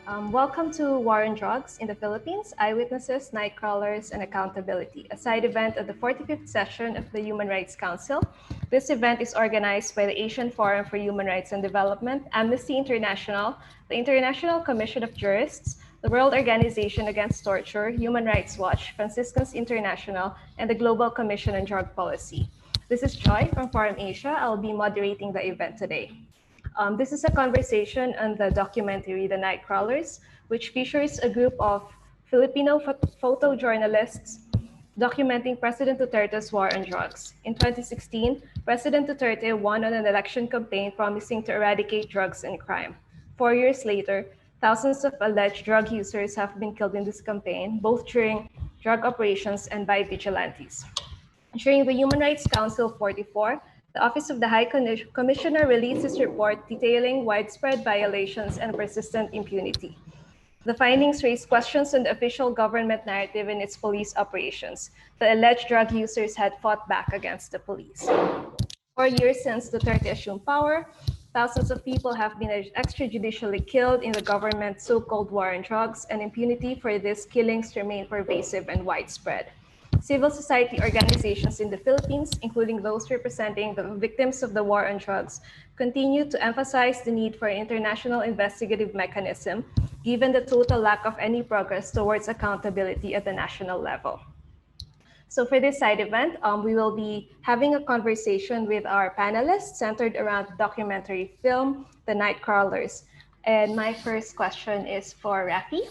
Welcome to War on Drugs in the Philippines, Eyewitnesses, Nightcrawlers, and Accountability, a side event of the 45th session of the Human Rights Council. This event is organized by the Asian Forum for Human Rights and Development, Amnesty International, the International Commission of Jurists, the World Organization Against Torture, Human Rights Watch, Franciscans International, and the Global Commission on Drug Policy. This is Joy from Forum Asia. I'll be moderating the event today. This is a conversation on the documentary The Nightcrawlers, which features a group of Filipino photojournalists documenting President Duterte's war on drugs. In 2016, President Duterte won on an election campaign promising to eradicate drugs and crime. 4 years later, thousands of alleged drug users have been killed in this campaign, both during drug operations and by vigilantes. During the Human Rights Council 44, the Office of the High Commissioner released its report detailing widespread violations and persistent impunity. The findings raised questions on the official government narrative in its police operations. The alleged drug users had fought back against the police. 4 years since Duterte assumed power, thousands of people have been extrajudicially killed in the government's so-called war on drugs, and impunity for these killings remain pervasive and widespread. Civil society organizations in the Philippines, including those representing the victims of the war on drugs, continue to emphasize the need for an international investigative mechanism, given the total lack of any progress towards accountability at the national level. So for this side event, we will be having a conversation with our panelists centered around the documentary film, The Nightcrawlers. And my first question is for Raffy.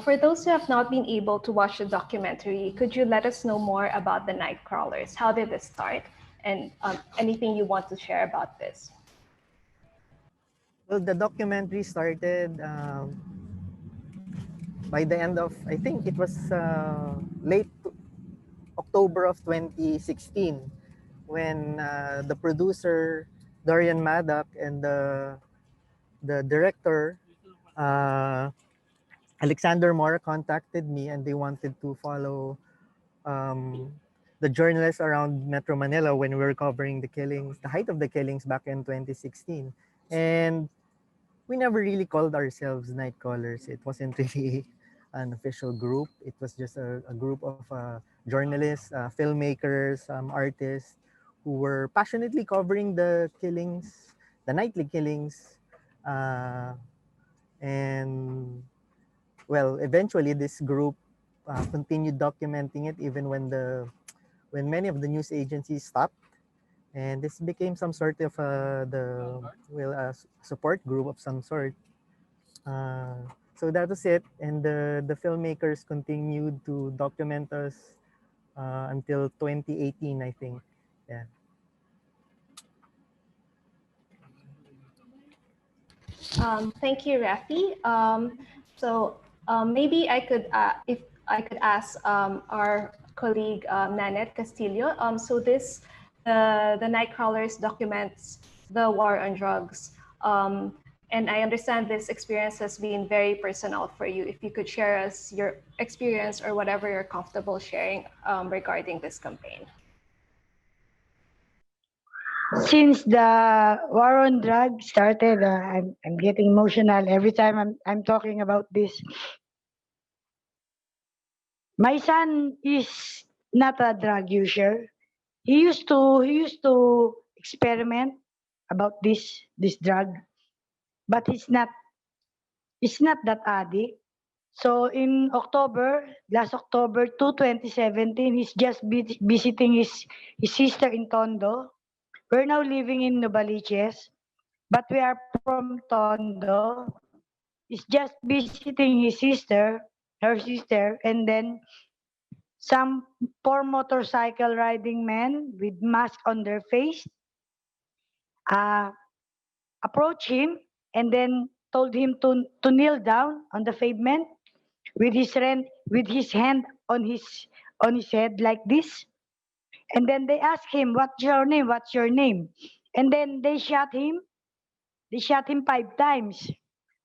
For those who have not been able to watch the documentary, could you let us know more about the Nightcrawlers? How did this start? And anything you want to share about this? Well, the documentary started by the end of, I think it was late October of 2016, when the producer, Dorian Maddock, and the director, uh, Alexander Moore, contacted me, and they wanted to follow the journalists around Metro Manila when we were covering the killings, the height of the killings back in 2016. And we never really called ourselves Nightcrawlers. It wasn't really an official group. It was just a group of journalists, filmmakers, artists who were passionately covering the killings, the nightly killings. And well, eventually this group continued documenting it even when many of the news agencies stopped, and this became some sort of support group of some sort. So that was it, and the filmmakers continued to document us until 2018, I think. Yeah. Thank you, Rafi. Maybe I could, if I could ask our colleague Nanette Castillo. The Nightcrawlers documents the war on drugs. And I understand this experience has been very personal for you. If you could share us your experience or whatever you're comfortable sharing regarding this campaign. Since the war on drugs started, I'm getting emotional every time I'm talking about this. My son is not a drug user. He used to experiment about this drug, but he's not that addict. So in last October 2, 2017, he's just visiting his sister in Tondo. We're now living in Novaliches, but we are from Tondo. He's just visiting her sister, and then some poor motorcycle riding men with mask on their face uh, approached him and then told him to kneel down on the pavement with his hand on his head like this. And then they asked him, "What's your name? What's your name?" And then they shot him. They shot him 5 times.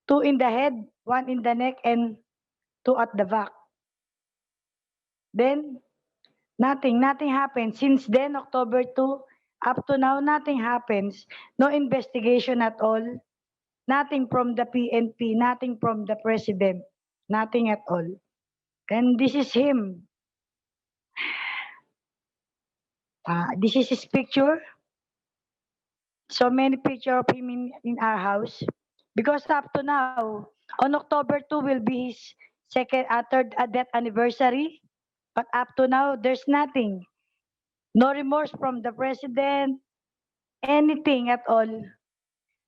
Two in the head, one in the neck, and two at the back. Then nothing happened. Since then, October 2, up to now, nothing happens. No investigation at all. nothing from the PNP, nothing from the president, nothing at all. And this is him. This is his picture. So many picture of him in our house. Because up to now, on October 2 will be his third death anniversary. But up to now, there's nothing. No remorse from the president, anything at all.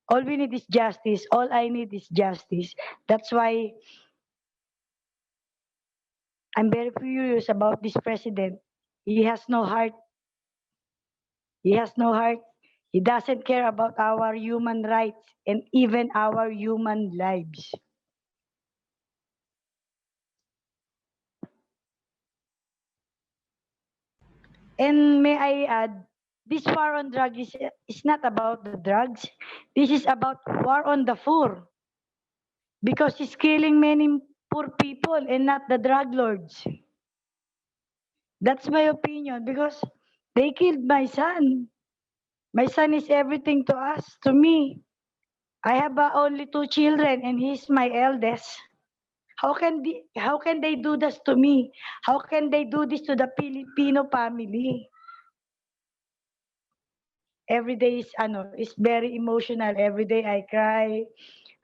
All we need is justice. All I need is justice. That's why I'm very furious about this president. He has no heart. He has no heart. He doesn't care about our human rights and even our human lives. And may I add, this war on drugs is not about the drugs. This is about war on the poor. Because he's killing many poor people and not the drug lords. That's my opinion because they killed my son. My son is everything to us, to me. I have only 2 children and he's my eldest. How can they do this to me? How can they do this to the Filipino family? Every day is very emotional. Every day I cry.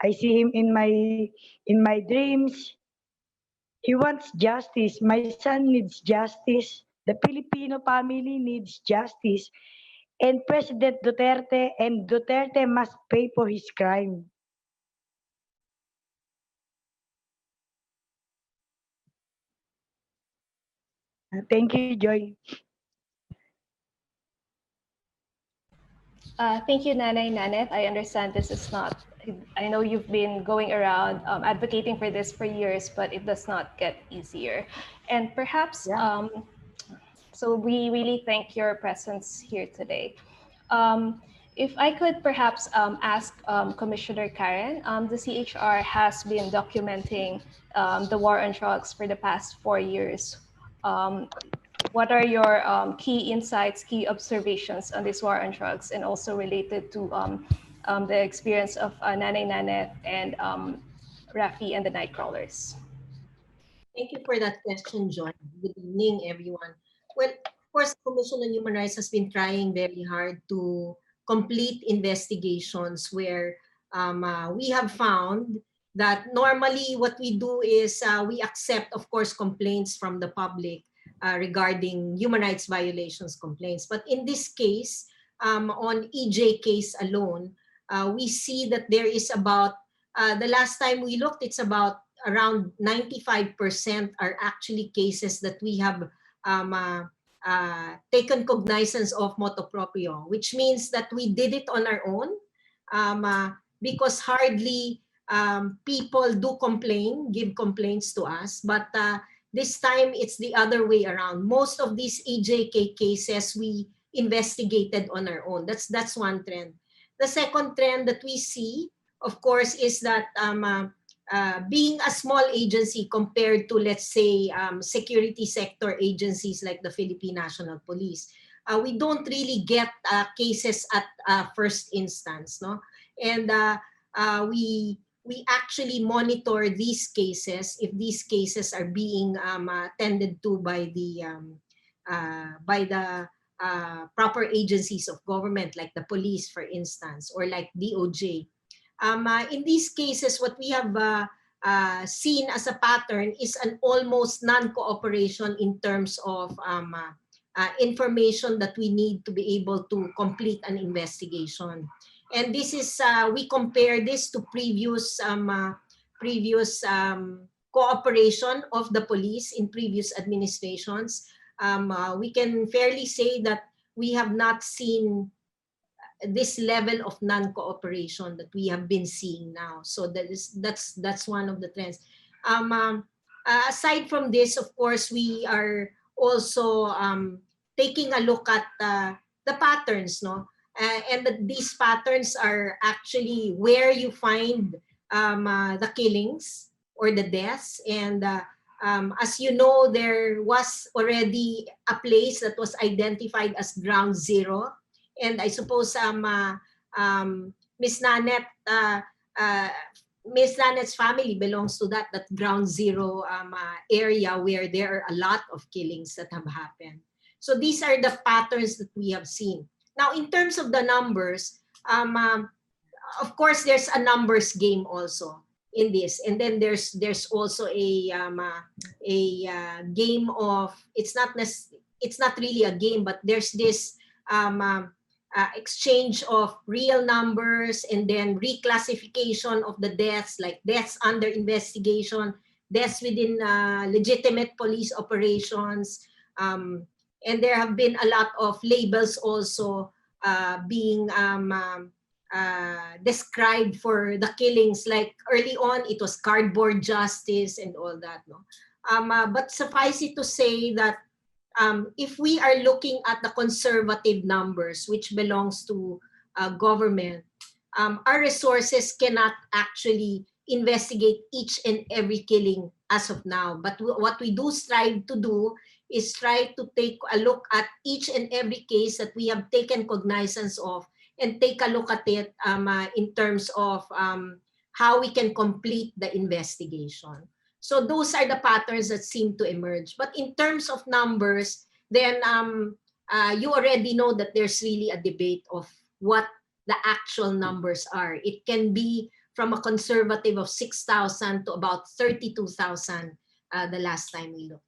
I see him in my dreams. He wants justice. My son needs justice. The Filipino family needs justice. And President Duterte must pay for his crime. Thank you, Joy. Thank you, Nanette. I understand this is not, I know you've been going around advocating for this for years, but it does not get easier. And perhaps, Yeah. so we really thank your presence here today. If I could perhaps ask Commissioner Karen, the CHR has been documenting the war on drugs for the past 4 years. What are your key insights, key observations on this war on drugs, and also related to the experience of Nanette and Raffy and the Nightcrawlers? Thank you for that question, John. Good evening, everyone. Well, of course, Commission on Human Rights has been trying very hard to complete investigations where we have found that normally what we do is we accept, of course, complaints from the public regarding human rights violations complaints. But in this case, on EJ case alone, we see that there is about, the last time we looked, it's about around 95% are actually cases that we have taken cognizance of motu proprio, which means that we did it on our own because hardly people do complain, give complaints to us. But this time it's the other way around. Most of these EJK cases we investigated on our own. That's one trend. The second trend that we see, of course, is that being a small agency compared to, let's say, security sector agencies like the Philippine National Police, we don't really get cases at first instance, no? And we actually monitor these cases if these cases are being tended to by the proper agencies of government, like the police, for instance, or like DOJ. In these cases, what we have seen as a pattern is an almost non-cooperation in terms of information that we need to be able to complete an investigation. And this is, we compare this to previous cooperation of the police in previous administrations. We can fairly say that we have not seen this level of non-cooperation that we have been seeing now. So that's one of the trends. Aside from this, of course, we are also taking a look at the patterns, no? These patterns are actually where you find the killings or the deaths. And as you know, there was already a place that was identified as ground zero. And I suppose Ms. Nanette Miss Nanette's family belongs to that ground zero area where there are a lot of killings that have happened. So these are the patterns that we have seen. Now, in terms of the numbers, of course, there's a numbers game also in this, and then there's also a game of, it's not really a game, but there's this exchange of real numbers and then reclassification of the deaths, like deaths under investigation, deaths within legitimate police operations, and there have been a lot of labels also being described for the killings. Like early on, it was cardboard justice and all that. No, but suffice it to say that if we are looking at the conservative numbers, which belongs to government, our resources cannot actually investigate each and every killing as of now. But what we do strive to do is try to take a look at each and every case that we have taken cognizance of, and take a look at it in terms of how we can complete the investigation. So those are the patterns that seem to emerge. But in terms of numbers, then you already know that there's really a debate of what the actual numbers are. It can be from a conservative of 6,000 to about 32,000 the last time we looked.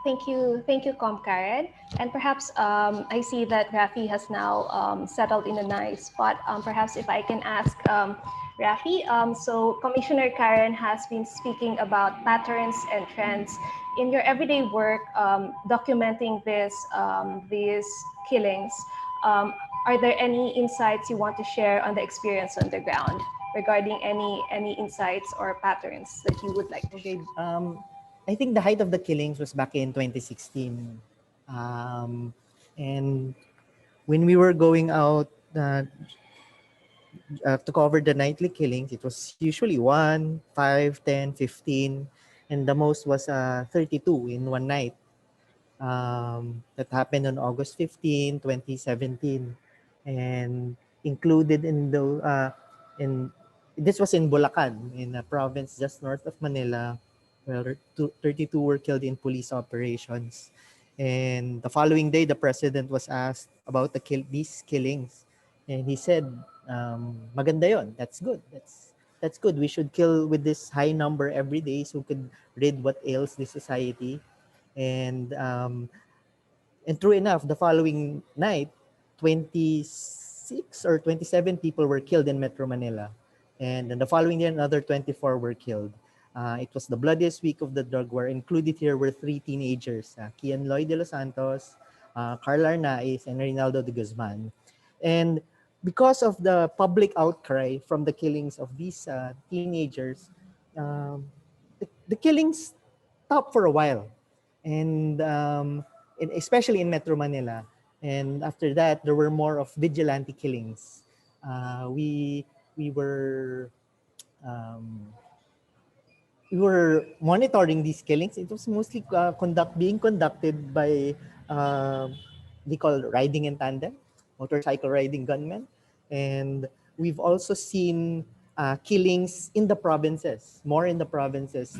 Thank you, Com Karen. And perhaps I see that Raffy has now settled in a nice spot. Perhaps if I can ask Raffy, so Commissioner Karen has been speaking about patterns and trends in your everyday work, documenting these killings. Are there any insights you want to share on the experience on the ground regarding any insights or patterns that you would like to share? I think the height of the killings was back in 2016. And when we were going out to cover the nightly killings, it was usually 1, 5, 10, 15, and the most was 32 in one night. That happened on August 15, 2017. And included in this was in Bulacan, in a province just north of Manila, where 32 were killed in police operations. And the following day, the president was asked about these killings. And he said, maganda yon, that's good. That's good. We should kill with this high number every day so we could rid what ails the society. And true enough, the following night, 26 or 27 people were killed in Metro Manila. And then the following day, another 24 were killed. It was the bloodiest week of the drug war. Included here were 3 teenagers, Kian Loy de los Santos, Carl Arnaiz, and Reynaldo de Guzman. And because of the public outcry from the killings of these teenagers, the killings stopped for a while. And especially in Metro Manila. And after that, there were more of vigilante killings. We were monitoring these killings. It was mostly being conducted by they call riding in tandem, motorcycle riding gunmen. And we've also seen killings in the provinces, more in the provinces,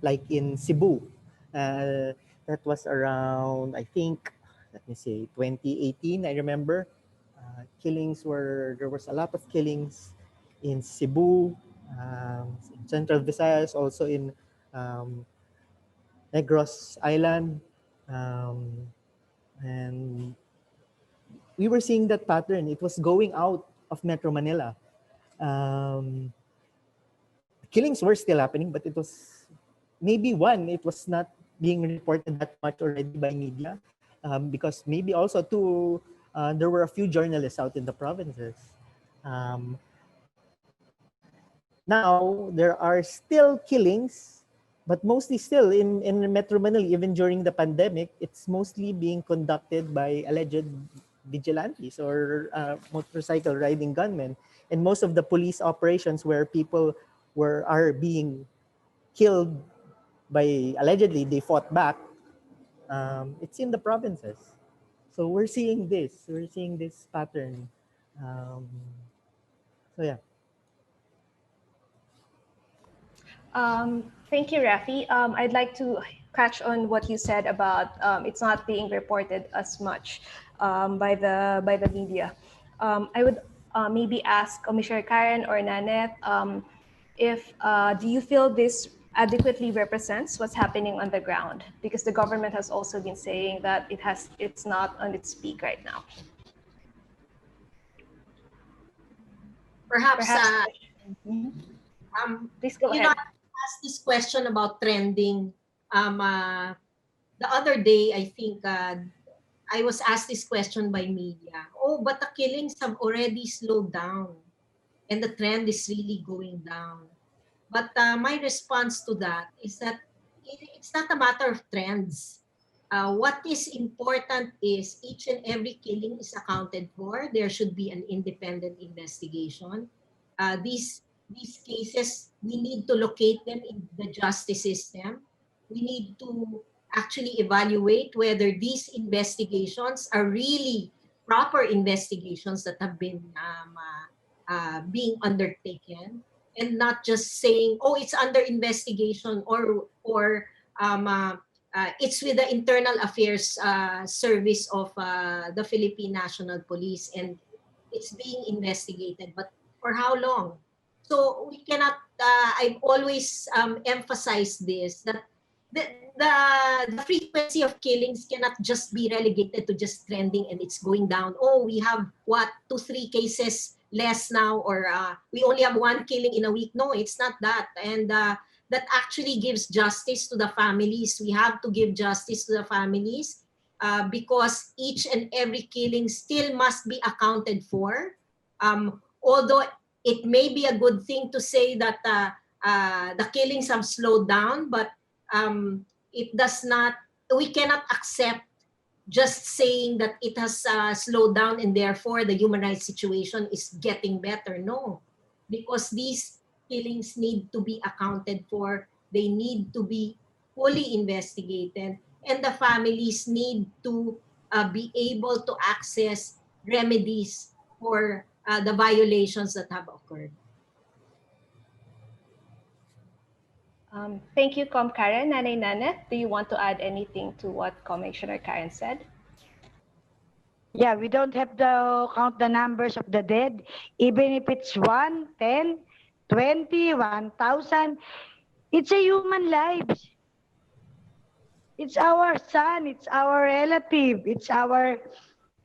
like in Cebu. That was around, I think, let me say, 2018, I remember. There was a lot of killings in Cebu, in Central Visayas, also in Negros Island. And we were seeing that pattern. It was going out of Metro Manila. Killings were still happening, but it was it was not being reported that much already by media, because maybe also there were a few journalists out in the provinces. Now there are still killings, but mostly still in Metro Manila. Even during the pandemic, it's mostly being conducted by alleged vigilantes or motorcycle riding gunmen. And most of the police operations where people are being killed by, allegedly they fought back, it's in the provinces. So we're seeing this. We're seeing this pattern. Um, so yeah. Thank you, Raffy. I'd like to catch on what you said about it's not being reported as much by the media. I would maybe ask Commissioner Karen or Nanette if do you feel this adequately represents what's happening on the ground? Because the government has also been saying that it's not on its peak right now. Perhaps, Perhaps. Mhm. Please go you know, ahead. I asked this question about trending. The other day, I think I was asked this question by media. Oh, but the killings have already slowed down and the trend is really going down. But my response to that is that it's not a matter of trends. What is important is each and every killing is accounted for. There should be an independent investigation. These cases, we need to locate them in the justice system. We need to actually evaluate whether these investigations are really proper investigations that have been being undertaken, and not just saying, oh, it's under investigation, or it's with the internal affairs service of the Philippine National Police and it's being investigated, but for how long? So we cannot, I've always emphasized this, that the, the frequency of killings cannot just be relegated to just trending and it's going down. Oh, we have what, 2-3 cases less now, or we only have one killing in a week. No, it's not that. And that actually gives justice to the families. We have to give justice to the families because each and every killing still must be accounted for. Although it may be a good thing to say that the killings have slowed down, but it does not, we cannot accept just saying that it has slowed down and therefore the human rights situation is getting better. No, because these killings need to be accounted for. They need to be fully investigated, and the families need to be able to access remedies for the violations that have occurred. Thank you, Com Karen. Nanay Nanette, do you want to add anything to what Commissioner Karen said? Yeah, we don't have to count the numbers of the dead, even if it's 1, 10, 20, 1,000. It's a human lives. It's our son, it's our relative, it's our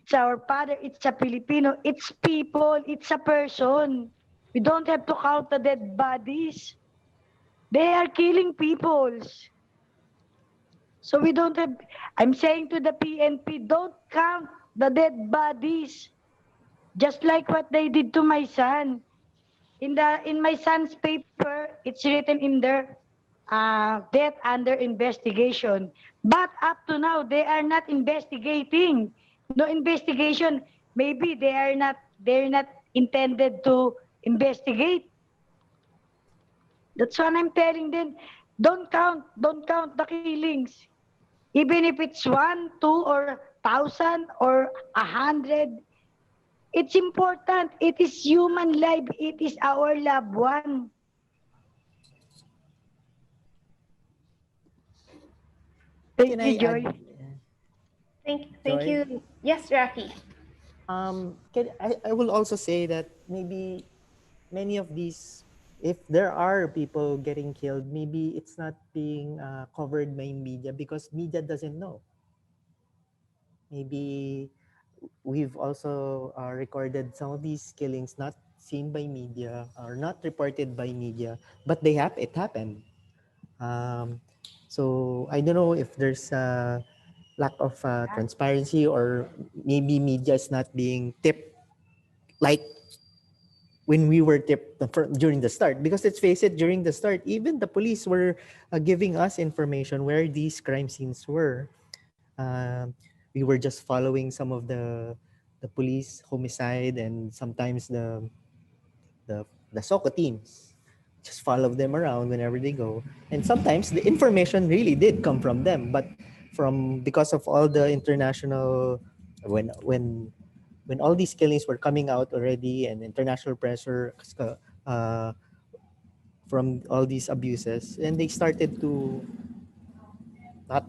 father, it's a Filipino, it's people, it's a person. We don't have to count the dead bodies. They are killing peoples. So we don't have, I'm saying to the PNP, don't count the dead bodies. Just like what they did to my son. In my son's paper, it's written in there, death under investigation. But up to now, they are not investigating. No investigation. Maybe they're not intended to investigate. That's what I'm telling them. Don't count the killings. Even if it's 1, 2, or 1,000 or 100, it's important. It is human life. It is our loved one. Thank Can you, I Joy. add, Thank Joy? you. Yes, Rafi. I will also say that maybe many of these, if there are people getting killed, maybe it's not being covered by media because media doesn't know. Maybe we've also recorded some of these killings not seen by media or not reported by media, but it happened. Um, so I don't know if there's a lack of transparency or maybe media is not being tipped like when we were tipped during the start. Because let's face it, during the start, even the police were giving us information where these crime scenes were. Um, we were just following some of the police homicide and sometimes the SOCO teams. Just follow them around whenever they go. And sometimes the information really did come from them, but because of all the international when all these killings were coming out already and international pressure uh, from all these abuses, and they started to not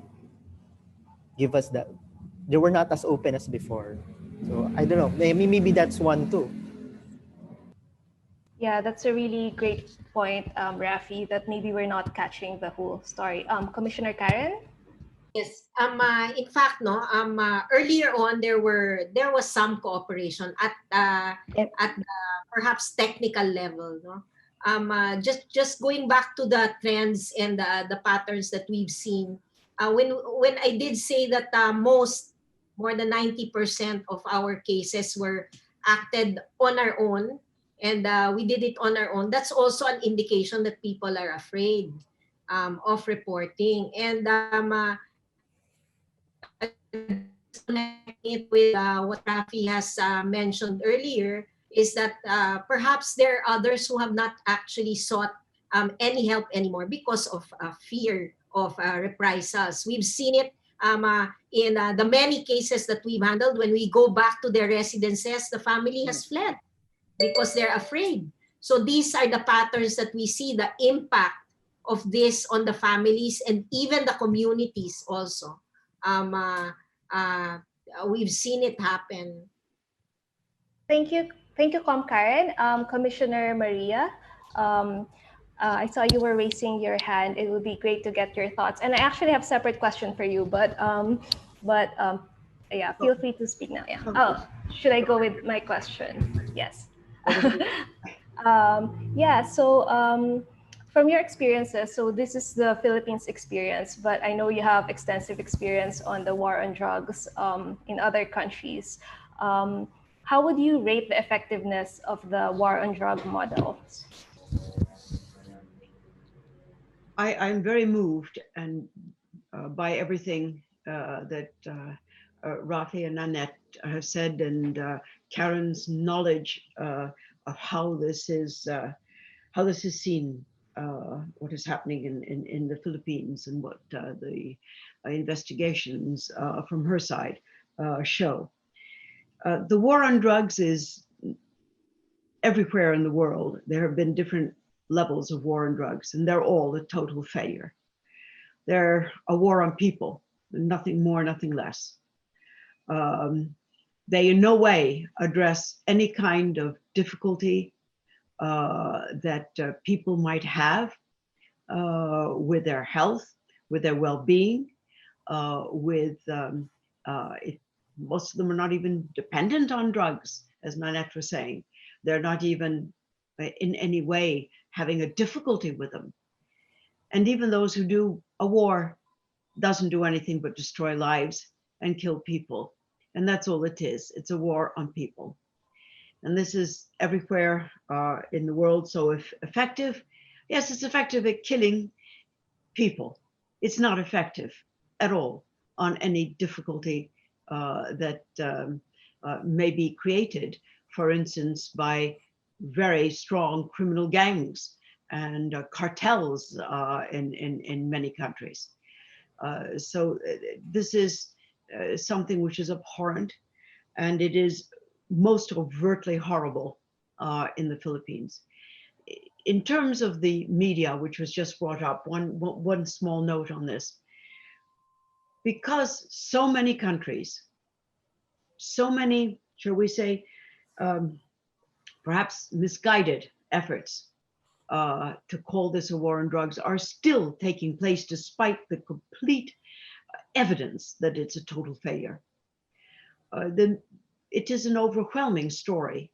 give us that. They were not as open as before. So I don't know. Maybe that's one too. Yeah, that's a really great point, Rafi, that maybe we're not catching the whole story. Commissioner Karen? Yes. In fact, no. Earlier on, there was some cooperation Yep. at the perhaps technical level, no. Just going back to the trends and the patterns that we've seen. When I did say that more than 90% of our cases were acted on our own, and we did it on our own. That's also an indication that people are afraid of reporting, and just connecting it with what Rafi has mentioned earlier, is that perhaps there are others who have not actually sought any help anymore because of fear of reprisals. We've seen it in the many cases that we've handled. When we go back to their residences, the family has fled because they're afraid. So these are the patterns that we see, the impact of this on the families and even the communities also. Um, uh, uh, we've seen it happen. Thank you. Thank you, Com Karen. Commissioner Maria, um, I saw you were raising your hand. It would be great to get your thoughts. And I actually have a separate question for you, but yeah, feel free to speak now. Yeah. Oh, should I go with my question? Yes. Yeah. So from your experiences, so this is the Philippines experience, but I know you have extensive experience on the war on drugs in other countries. Um, how would you rate the effectiveness of the war on drug model? I'm very moved and by everything that Rafi and Nanette have said, and Karen's knowledge of how this is seen, what is happening in the Philippines, and what the investigations from her side show. The war on drugs is everywhere in the world. There have been different levels of war on drugs, and they're all a total failure. They're a war on people, nothing more, nothing less. They in no way address any kind of difficulty that people might have with their health, with their well-being, most of them are not even dependent on drugs, as Nanette was saying. They're not even in any way having a difficulty with them. And even those who do, a war doesn't do anything but destroy lives and kill people. And that's all it is. It's a war on people. And this is everywhere in the world. So if effective, yes, it's effective at killing people. It's not effective at all on any difficulty that may be created, for instance, by very strong criminal gangs and cartels in many countries. So this is something which is abhorrent, and it is most overtly horrible in the Philippines. In terms of the media, which was just brought up, one small note on this. Because so many countries, so many, shall we say, perhaps misguided efforts to call this a war on drugs are still taking place despite the complete evidence that it's a total failure. Then it is an overwhelming story.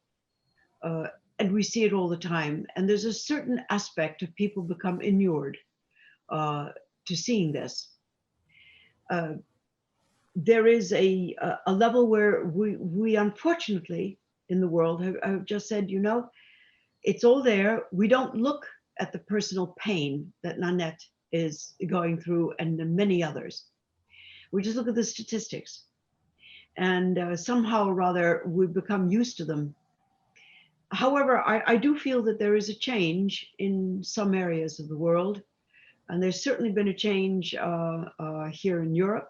And we see it all the time. And there's a certain aspect of people become inured to seeing this. There is a level where we unfortunately in the world have just said, you know, it's all there. We don't look at the personal pain that Nanette is going through and many others. We just look at the statistics. And somehow or rather, we've become used to them. However, I do feel that there is a change in some areas of the world. And there's certainly been a change here in Europe.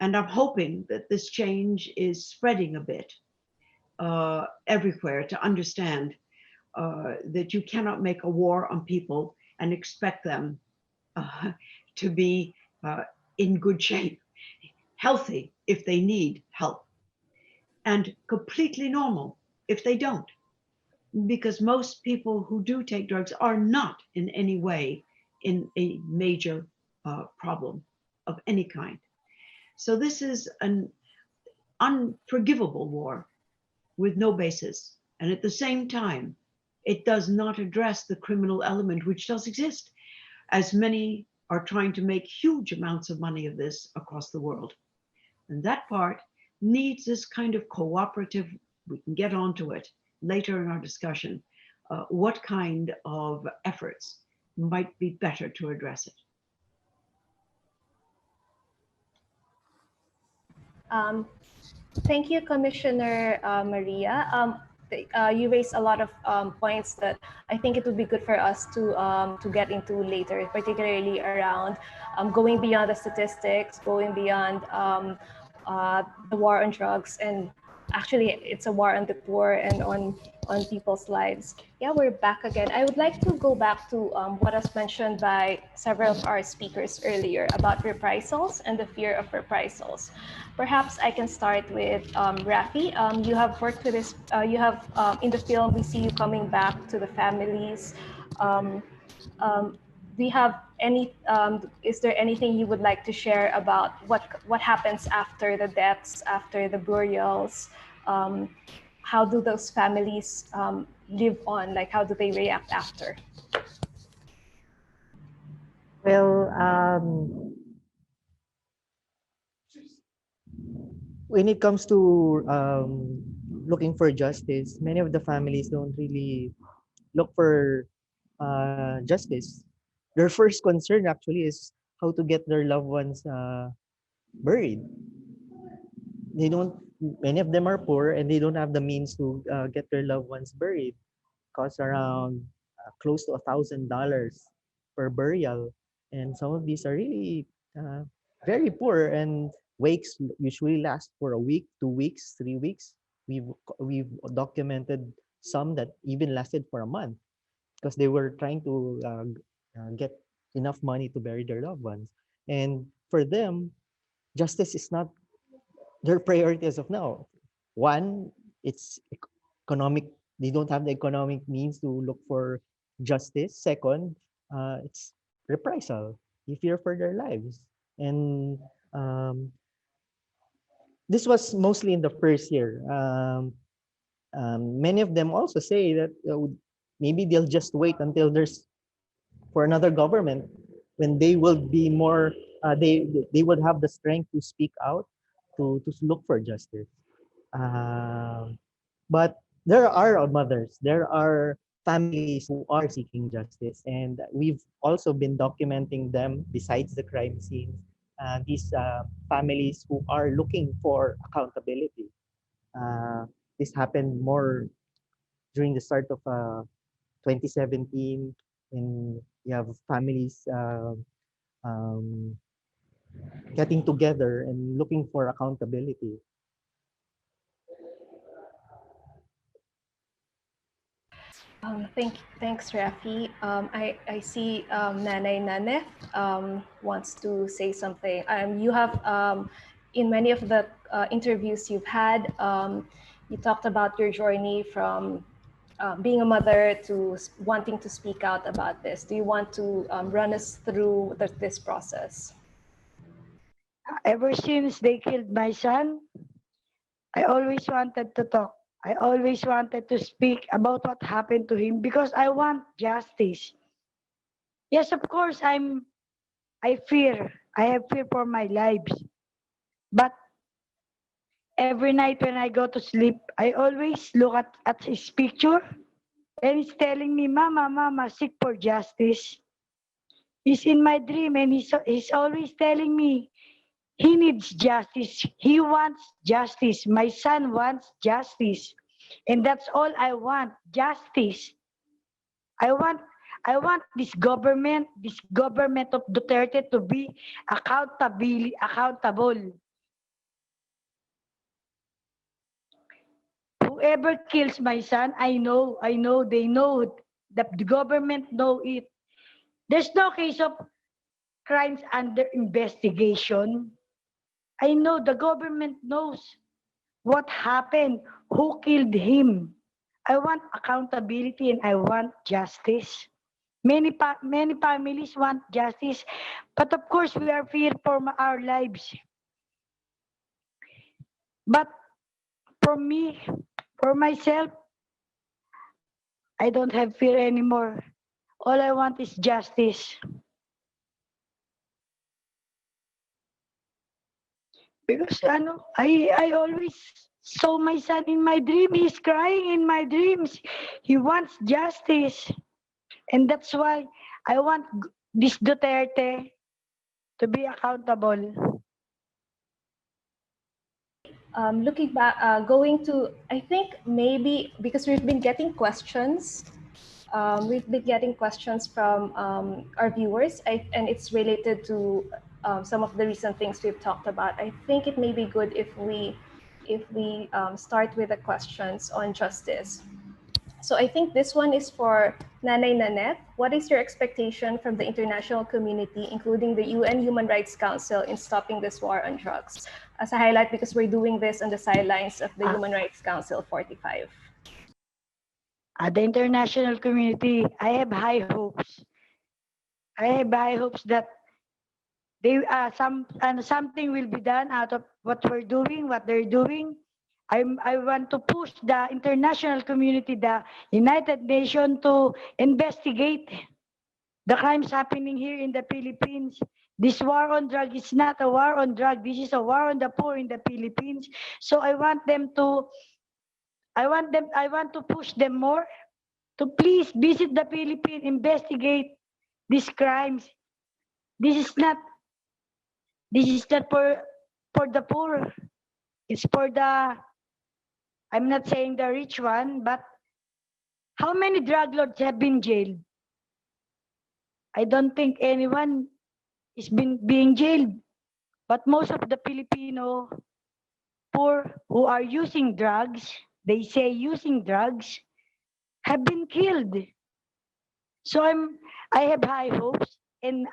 And I'm hoping that this change is spreading a bit everywhere to understand that you cannot make a war on people and expect them to be in good shape, healthy if they need help, and completely normal if they don't. Because most people who do take drugs are not in any way in a major problem of any kind. So this is an unforgivable war with no basis. And at the same time, it does not address the criminal element which does exist, as many are trying to make huge amounts of money of this across the world. And that part needs this kind of cooperative, we can get onto it later in our discussion, what kind of efforts might be better to address it. Thank you, Commissioner Maria. You raised a lot of points that I think it would be good for us to get into later, particularly around going beyond the statistics, going beyond the war on drugs, and actually it's a war on the poor and on people's lives. Yeah, we're back again. I would like to go back to what was mentioned by several of our speakers earlier about reprisals and the fear of reprisals. Perhaps I can start with Raffy. You have worked with this, in the film, we see you coming back to the families. Um, do you have any, is there anything you would like to share about what happens after the deaths, after the burials? How do those families live on? Like, how do they react after? Well, when it comes to looking for justice, many of the families don't really look for justice. Their first concern actually is how to get their loved ones buried. They don't. Many of them are poor and they don't have the means to get their loved ones buried. Costs around close to $1,000 per burial, and some of these are really very poor. And wakes usually last for a week, 2 weeks, 3 weeks. We've documented some that even lasted for a month because they were trying to get enough money to bury their loved ones. And for them, justice is not their priority as of now. One, it's economic. They don't have the economic means to look for justice. Second, it's reprisal. You fear for their lives. And this was mostly in the first year. Many of them also say that maybe they'll just wait until there's for another government when they will be more they would have the strength to speak out to look for justice. But there are mothers, there are families who are seeking justice, and we've also been documenting them besides the crime scene. These families who are looking for accountability. This happened more during the start of 2017 when you have families um, getting together and looking for accountability. Thanks, Raffy. I see Nanette wants to say something. You have, in many of the interviews you've had, you talked about your journey from being a mother to wanting to speak out about this. Do you want to run us through this process? Ever since they killed my son, I always wanted to talk. I always wanted to speak about what happened to him because I want justice. Yes, of course, I fear. I have fear for my lives. But every night when I go to sleep, I always look at his picture and he's telling me, Mama, Mama, seek for justice. He's in my dream and he's always telling me he needs justice. He wants justice. My son wants justice. And that's all I want, justice. I want I want this government of Duterte to be accountable. whoever kills my son, I know, they know, the government know it. There's no case of crimes under investigation. I know the government knows what happened, who killed him. I want accountability and I want justice. Many families want justice, but of course we are fear for our lives. But for me, for myself, I don't have fear anymore. All I want is justice. Because I always saw my son in my dream. He's crying in my dreams. He wants justice. And that's why I want this Duterte to be accountable. Looking back, going to, I think maybe because we've been getting questions from our viewers, and it's related to some of the recent things we've talked about. I think it may be good if we start with the questions on justice. So I think this one is for Nanette. What is your expectation from the international community, including the UN Human Rights Council, in stopping this war on drugs? As a highlight, because we're doing this on the sidelines of the Human Rights Council 45. The international community, I have high hopes. I have high hopes that something will be done out of what we're doing, what they're doing. I want to push the international community, the United Nations, to investigate the crimes happening here in the Philippines. This war on drugs is not a war on drugs. This is a war on the poor in the Philippines. So I want to push them more to please visit the Philippines, investigate these crimes. This is not for the poor. It's for the, I'm not saying the rich one, but how many drug lords have been jailed? I don't think anyone is being jailed. But most of the Filipino poor who are using drugs, they say using drugs, have been killed. So I have high hopes, and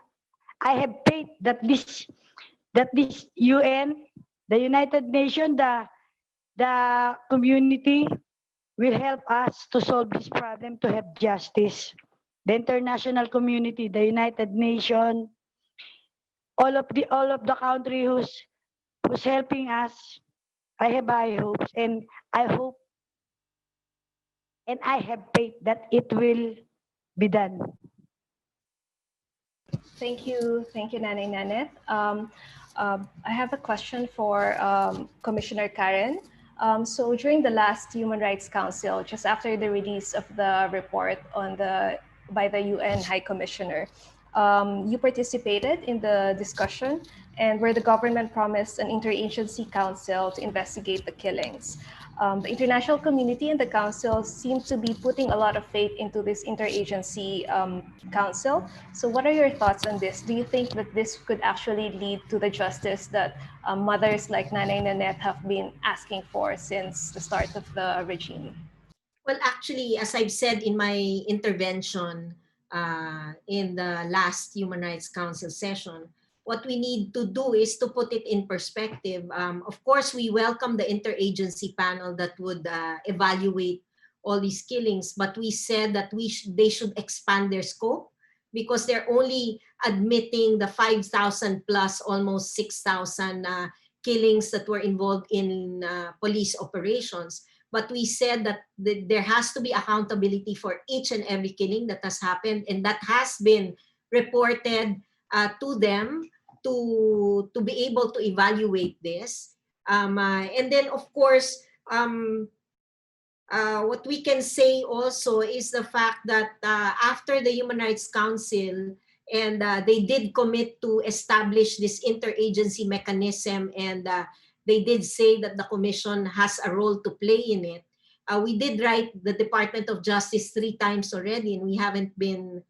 I have faith that this UN, the United Nations, the community will help us to solve this problem, to have justice. The international community, the United Nations, all of the country who's helping us. I have high hopes, and I hope and I have faith that it will be done. Thank you, Nanette. I have a question for Commissioner Karen. So during the last Human Rights Council, just after the release of the report by the UN High Commissioner, you participated in the discussion, and where the government promised an interagency council to investigate the killings. The international community and the council seem to be putting a lot of faith into this interagency council. So what are your thoughts on this? Do you think that this could actually lead to the justice that mothers like Nanette have been asking for since the start of the regime? Well, actually, as I've said in my intervention in the last Human Rights Council session, what we need to do is to put it in perspective. Of course, we welcome the interagency panel that would evaluate all these killings, but we said that they should expand their scope, because they're only admitting the 5,000 plus almost 6,000 killings that were involved in police operations. But we said that there has to be accountability for each and every killing that has happened, and that has been reported to them to be able to evaluate this. And then, of course, what we can say also is the fact that after the Human Rights Council, and they did commit to establish this interagency mechanism, and they did say that the Commission has a role to play in it. We did write the Department of Justice 3 times already, and we haven't been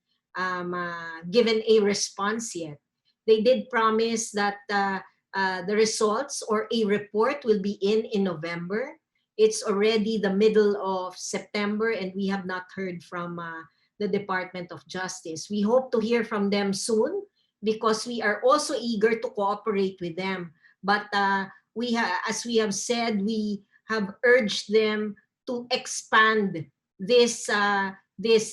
given a response yet. They did promise that the results or a report will be in November. it's already the middle of September and we have not heard from the Department of Justice. We hope to hear from them soon because we are also eager to cooperate with them. But as we have said, we have urged them to expand this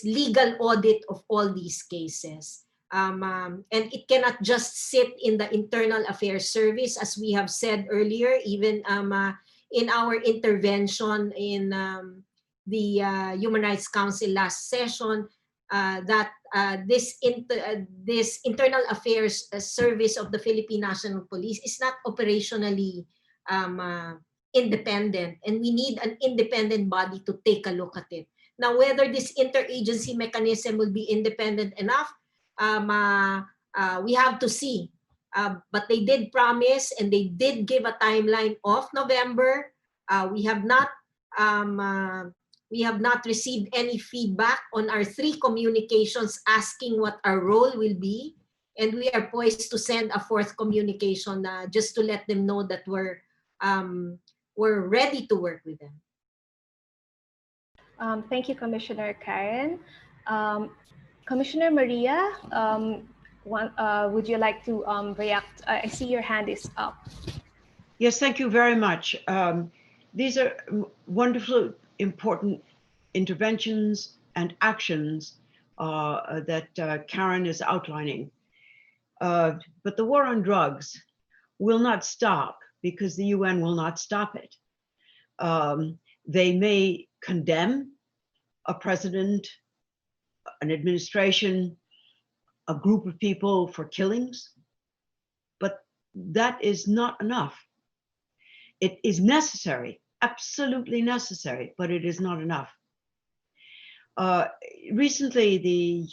legal audit of all these cases. And it cannot just sit in the Internal Affairs Service, as we have said earlier, even in our intervention in the Human Rights Council last session, that this Internal Affairs Service of the Philippine National Police is not operationally independent, and we need an independent body to take a look at it. Now, whether this interagency mechanism will be independent enough, we have to see. But they did promise, and they did give a timeline of November. We have not received any feedback on our 3 communications asking what our role will be, and we are poised to send a 4th communication just to let them know that we're ready to work with them. Thank you, Commissioner Karen. Commissioner Maria, would you like to react? I see your hand is up. Yes, thank you very much. These are wonderful, important interventions and actions that Karen is outlining. But the war on drugs will not stop because the UN will not stop it. They may condemn a president, an administration, a group of people for killings, but that is not enough. It is necessary, absolutely necessary, but it is not enough. Recently, the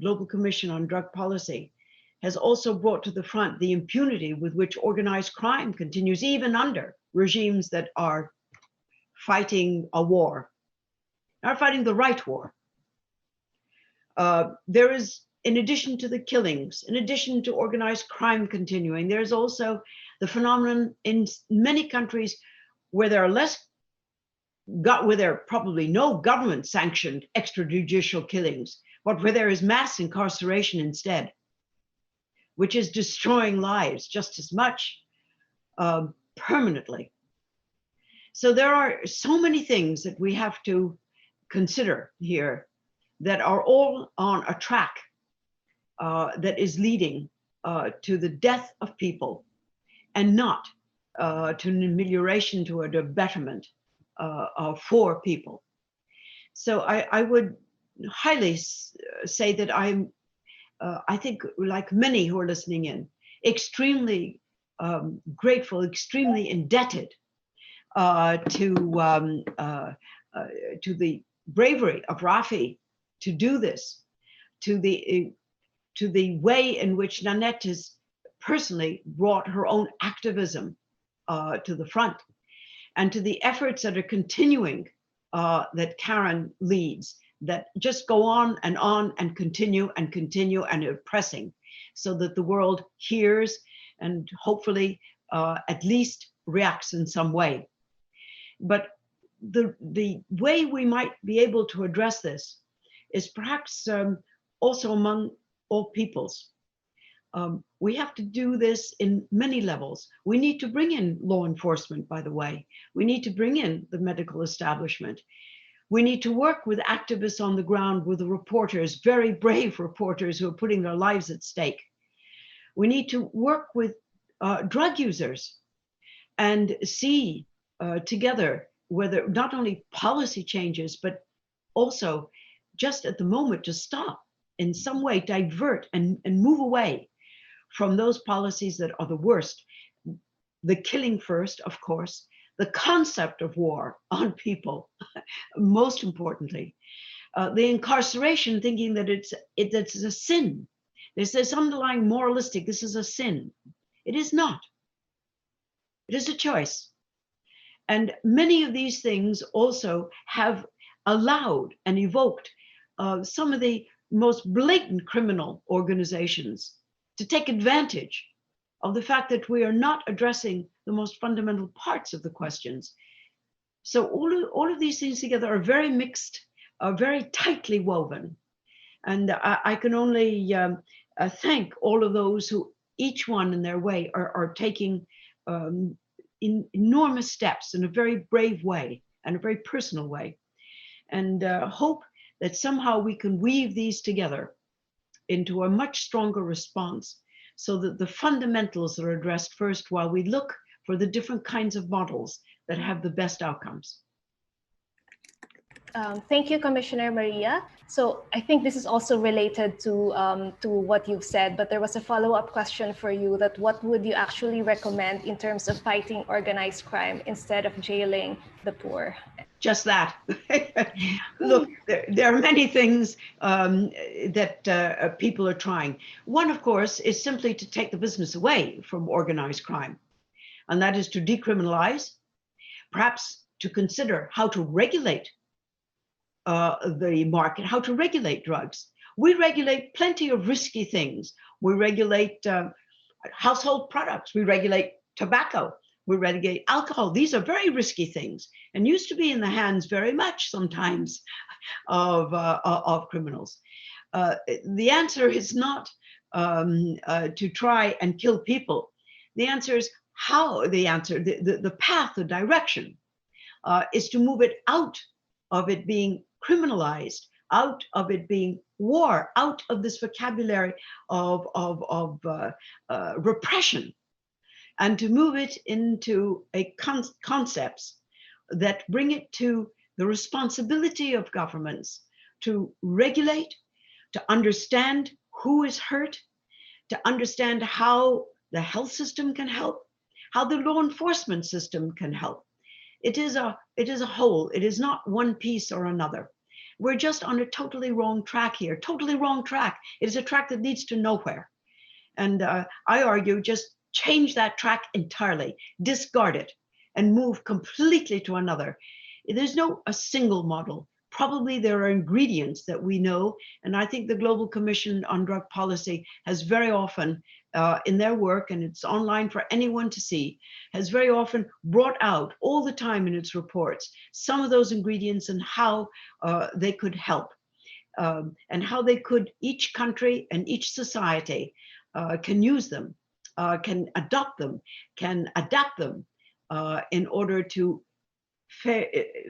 Global Commission on Drug Policy has also brought to the front the impunity with which organized crime continues, even under regimes that are fighting a war, are fighting the right war. There is, in addition to the killings, in addition to organized crime continuing, there's also the phenomenon in many countries where there are where there are probably no government-sanctioned extrajudicial killings, but where there is mass incarceration instead, which is destroying lives just as much permanently. So there are so many things that we have to consider here that are all on a track that is leading to the death of people and not to an amelioration, to a betterment for people. So I would highly say that I think, like many who are listening in, extremely grateful, extremely indebted to the bravery of Raffy to do this, to the way in which Nanette has personally brought her own activism to the front, and to the efforts that are continuing that Karen leads, that just go on and continue and are pressing, so that the world hears and hopefully at least reacts in some way. But the way we might be able to address this is perhaps also among all peoples. We have to do this in many levels. We need to bring in law enforcement, by the way. We need to bring in the medical establishment. We need to work with activists on the ground, with the reporters, very brave reporters who are putting their lives at stake. We need to work with drug users and see together whether not only policy changes, but also just at the moment to stop, in some way divert and move away from those policies that are the worst. The killing first, of course, the concept of war on people, most importantly, the incarceration, thinking that it's a sin. There's this underlying moralistic, this is a sin. It is not. It is a choice. And many of these things also have allowed and evoked some of the most blatant criminal organizations to take advantage of the fact that we are not addressing the most fundamental parts of the questions. So all of these things together are very mixed, are very tightly woven. And I can only thank all of those who, each one in their way, are taking enormous steps in a very brave way and a very personal way. And hope that somehow we can weave these together into a much stronger response, so that the fundamentals are addressed first while we look for the different kinds of models that have the best outcomes. Thank you, Commissioner Maria. So I think this is also related to what you've said, but there was a follow-up question for you, that what would you actually recommend in terms of fighting organized crime instead of jailing the poor? Just that. Look, there are many things that people are trying. One, of course, is simply to take the business away from organized crime, and that is to decriminalize, perhaps to consider how to regulate the market, how to regulate drugs. We regulate plenty of risky things. We regulate household products. We regulate tobacco. We regulate alcohol. These are very risky things and used to be in the hands very much sometimes of criminals. The answer is not to try and kill people. The answer is the path, the direction is to move it out of it being criminalized, out of it being war, out of this vocabulary of repression, and to move it into a concepts that bring it to the responsibility of governments to regulate, to understand who is hurt, to understand how the health system can help, how the law enforcement system can help. It is a whole. It is not one piece or another. We're just on a totally wrong track here. Totally wrong track. It is a track that leads to nowhere. And I argue, just change that track entirely, discard it, and move completely to another. There's no a single model. Probably there are ingredients that we know, and I think the Global Commission on Drug Policy has very often, in their work, and it's online for anyone to see, has very often brought out all the time in its reports some of those ingredients and how they could help, and how they could, each country and each society can use them, can adopt them, can adapt them in order to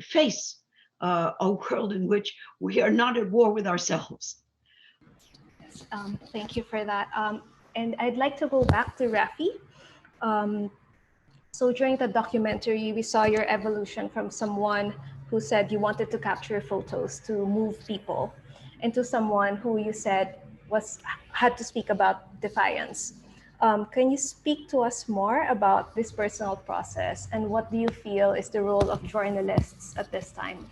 face a world in which we are not at war with ourselves. Yes, thank you for that. And I'd like to go back to Raffy. So during the documentary, we saw your evolution from someone who said you wanted to capture photos to move people, and to someone who you said had to speak about defiance. Can you speak to us more about this personal process, and what do you feel is the role of journalists at this time?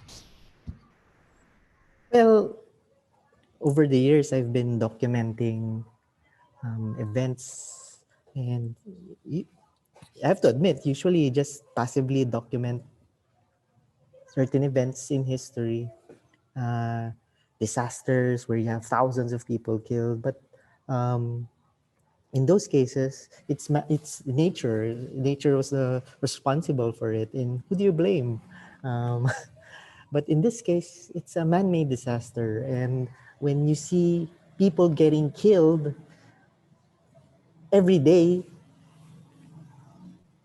Well, over the years, I've been documenting events, and I have to admit, usually you just passively document certain events in history, disasters where you have thousands of people killed. But in those cases, it's nature. Nature was responsible for it, and who do you blame? But in this case, it's a man-made disaster, and when you see people getting killed every day,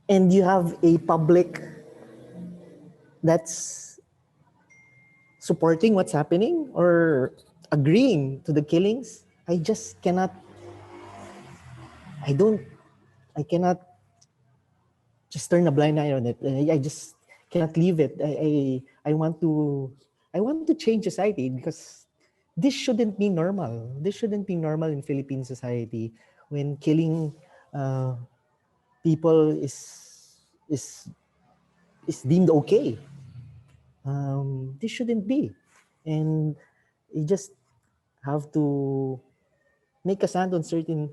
and you have a public that's supporting what's happening or agreeing to the killings, I just cannot, I cannot just turn a blind eye on it. I just cannot leave it. I want to change society, because this shouldn't be normal. This shouldn't be normal in Philippine society, when killing people is deemed okay. This shouldn't be, and you just have to make a stand on certain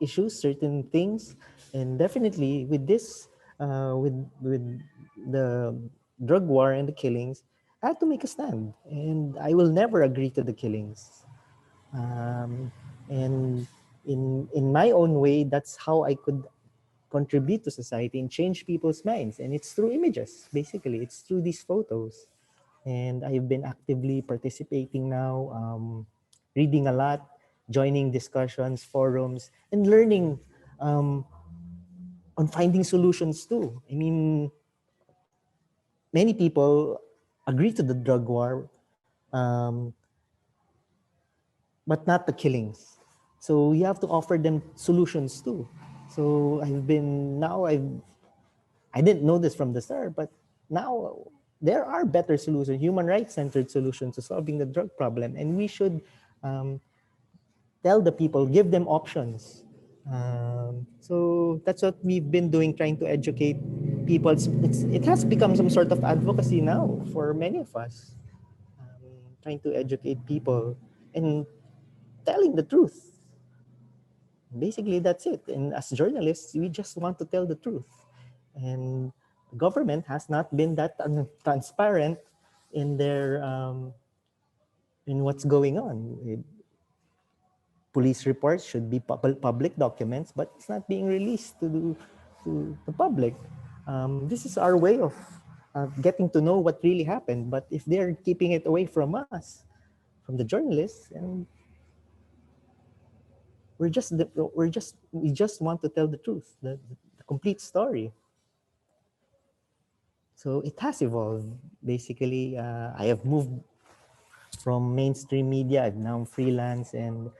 issues, certain things, and definitely with this, with the drug war and the killings, I have to make a stand, and I will never agree to the killings. And in my own way, that's how I could contribute to society and change people's minds. And it's through images, basically. It's through these photos. And I've been actively participating now, reading a lot, joining discussions, forums, and learning on finding solutions too. I mean, many people agree to the drug war, um, but not the killings. So you have to offer them solutions too. So I didn't know this from the start, but now there are better solutions, human rights centered solutions to solving the drug problem, and we should um, tell the people, give them options. So that's what we've been doing, trying to educate people. It has become some sort of advocacy now for many of us, trying to educate people and telling the truth. Basically, that's it. And as journalists, we just want to tell the truth. And the government has not been that transparent in their in what's going on. Police reports should be public documents, but it's not being released to the public. This is our way of getting to know what really happened. But if they're keeping it away from us, from the journalists, and we just want to tell the truth, the complete story. So it has evolved. Basically, I have moved from mainstream media. I'm now freelance and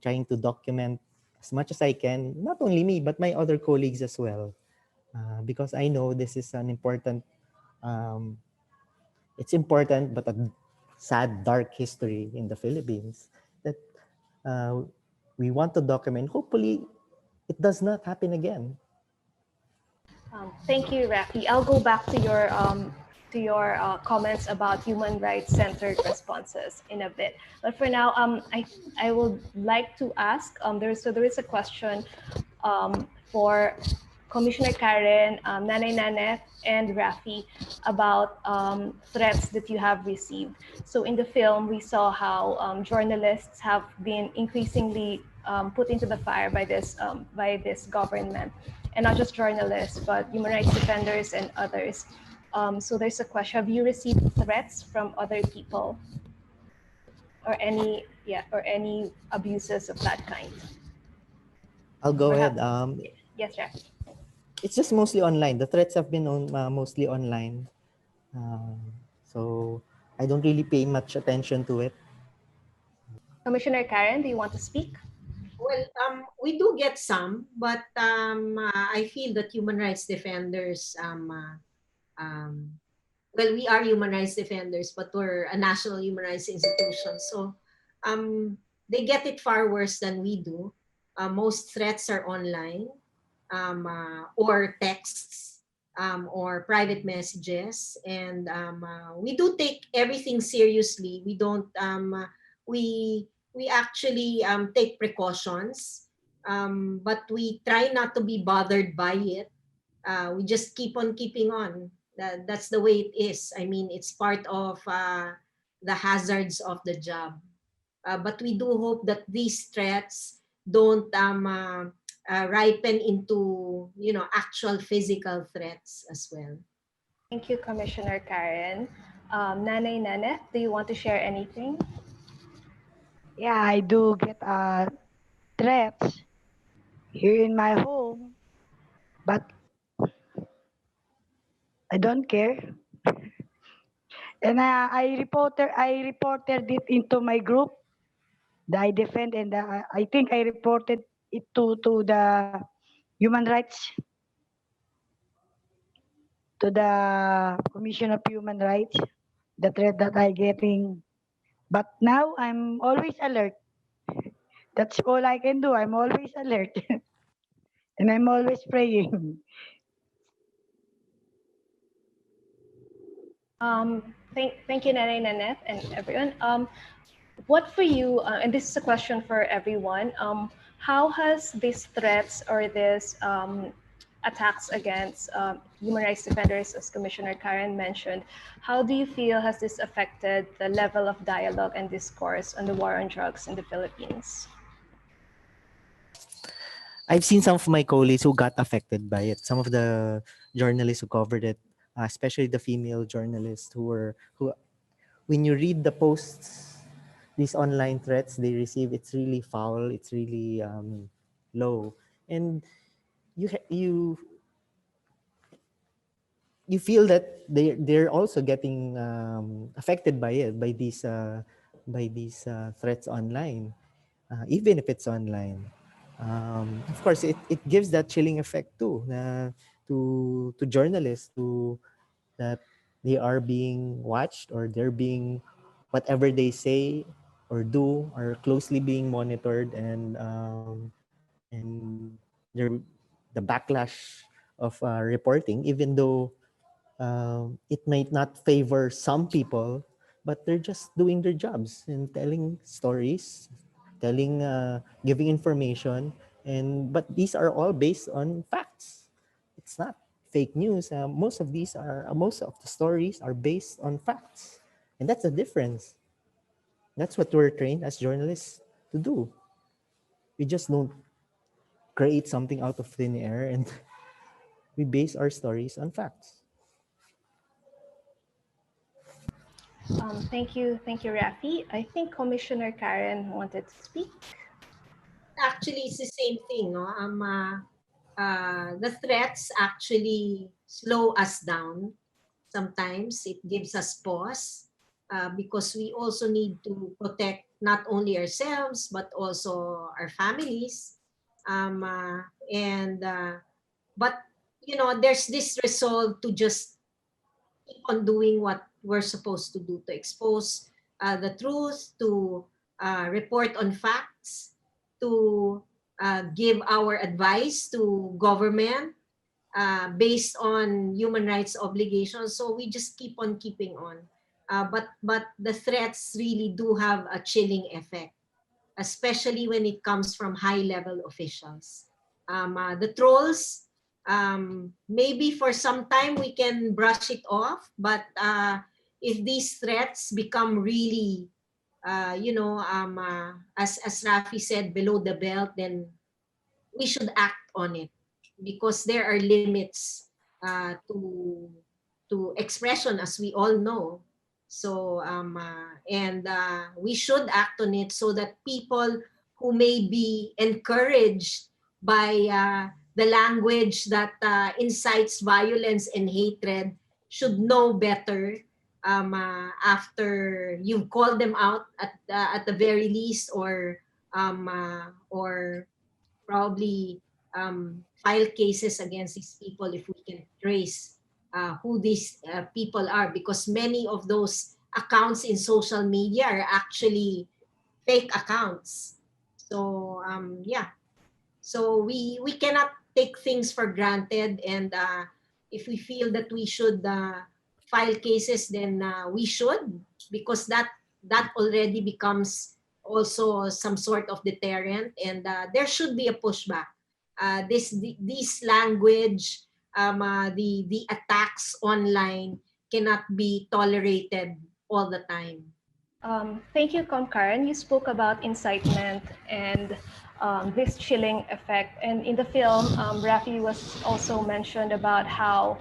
trying to document as much as I can, not only me, but my other colleagues as well. Because I know this is an important, it's important, but a sad, dark history in the Philippines that we want to document. Hopefully, it does not happen again. Thank you, Raffy. I'll go back to your comments about human rights centered responses in a bit. But for now, I would like to ask. There is a question for Commissioner Karen, Nanette, and Raffy about threats that you have received. So in the film, we saw how journalists have been increasingly put into the fire by this government, and not just journalists, but human rights defenders and others. So there's a question: have you received threats from other people, or any abuses of that kind? I'll go ahead. Yes, Raffy. It's just mostly online. The threats have been mostly online. So I don't really pay much attention to it. Commissioner Karen, do you want to speak? Well, we do get some, but I feel that human rights defenders, well, we are human rights defenders, but we're a national human rights institution. So they get it far worse than we do. Most threats are online, or texts, or private messages. And we do take everything seriously. We don't, we actually take precautions, but we try not to be bothered by it. We just keep on keeping on. That's the way it is. I mean, it's part of the hazards of the job. But we do hope that these threats don't ripen into, actual physical threats as well. Thank you, Commissioner Karen. Nanette, do you want to share anything? Yeah, I do get threats here in my home, but I don't care. And I reported it into my group that I defend, and I think I reported it to the human rights, to the Commission of Human Rights, the threat that I getting. But now I'm always alert. That's all I can do. I'm always alert. And I'm always praying. Thank you, Nanette, and everyone. What for you, and this is a question for everyone, how has these threats or these attacks against human rights defenders, as Commissioner Karen mentioned, how do you feel has this affected the level of dialogue and discourse on the war on drugs in the Philippines? I've seen some of my colleagues who got affected by it. Some of the journalists who covered it, especially the female journalists who when you read the posts, these online threats they receive, it's really foul. It's really low, and you feel that they're also getting affected by it, by these threats online, even if it's online. Of course, it gives that chilling effect too, to journalists, to that they are being watched, or they're being, whatever they say or do are closely being monitored, and they're the backlash of reporting, even though it might not favor some people, but they're just doing their jobs and telling stories, giving information, and but these are all based on facts. It's not fake news. Most of the stories are based on facts, and that's the difference. That's what we're trained as journalists to do. We just don't create something out of thin air, and we base our stories on facts. Thank you, Raffy. I think Commissioner Karen wanted to speak. Actually, it's the same thing. No? The threats actually slow us down. Sometimes it gives us pause because we also need to protect not only ourselves but also our families. And but there's this resolve to just keep on doing what we're supposed to do, to expose the truth, to report on facts, to give our advice to government based on human rights obligations. So we just keep on keeping on. But the threats really do have a chilling effect, especially when it comes from high-level officials. The trolls, maybe for some time we can brush it off, but if these threats become really, as Rafi said, below the belt, then we should act on it because there are limits to expression, as we all know. So and we should act on it so that people who may be encouraged by the language that incites violence and hatred should know better after you've called them out at the very least, or probably file cases against these people if we can trace who these people are, because many of those accounts in social media are actually fake accounts. So yeah, so we cannot take things for granted, and if we feel that we should file cases, then we should, because that already becomes also some sort of deterrent, and there should be a pushback. This language, the attacks online cannot be tolerated all the time. Thank you, Karen. You spoke about incitement and this chilling effect. And in the film, Rafi was also mentioned about how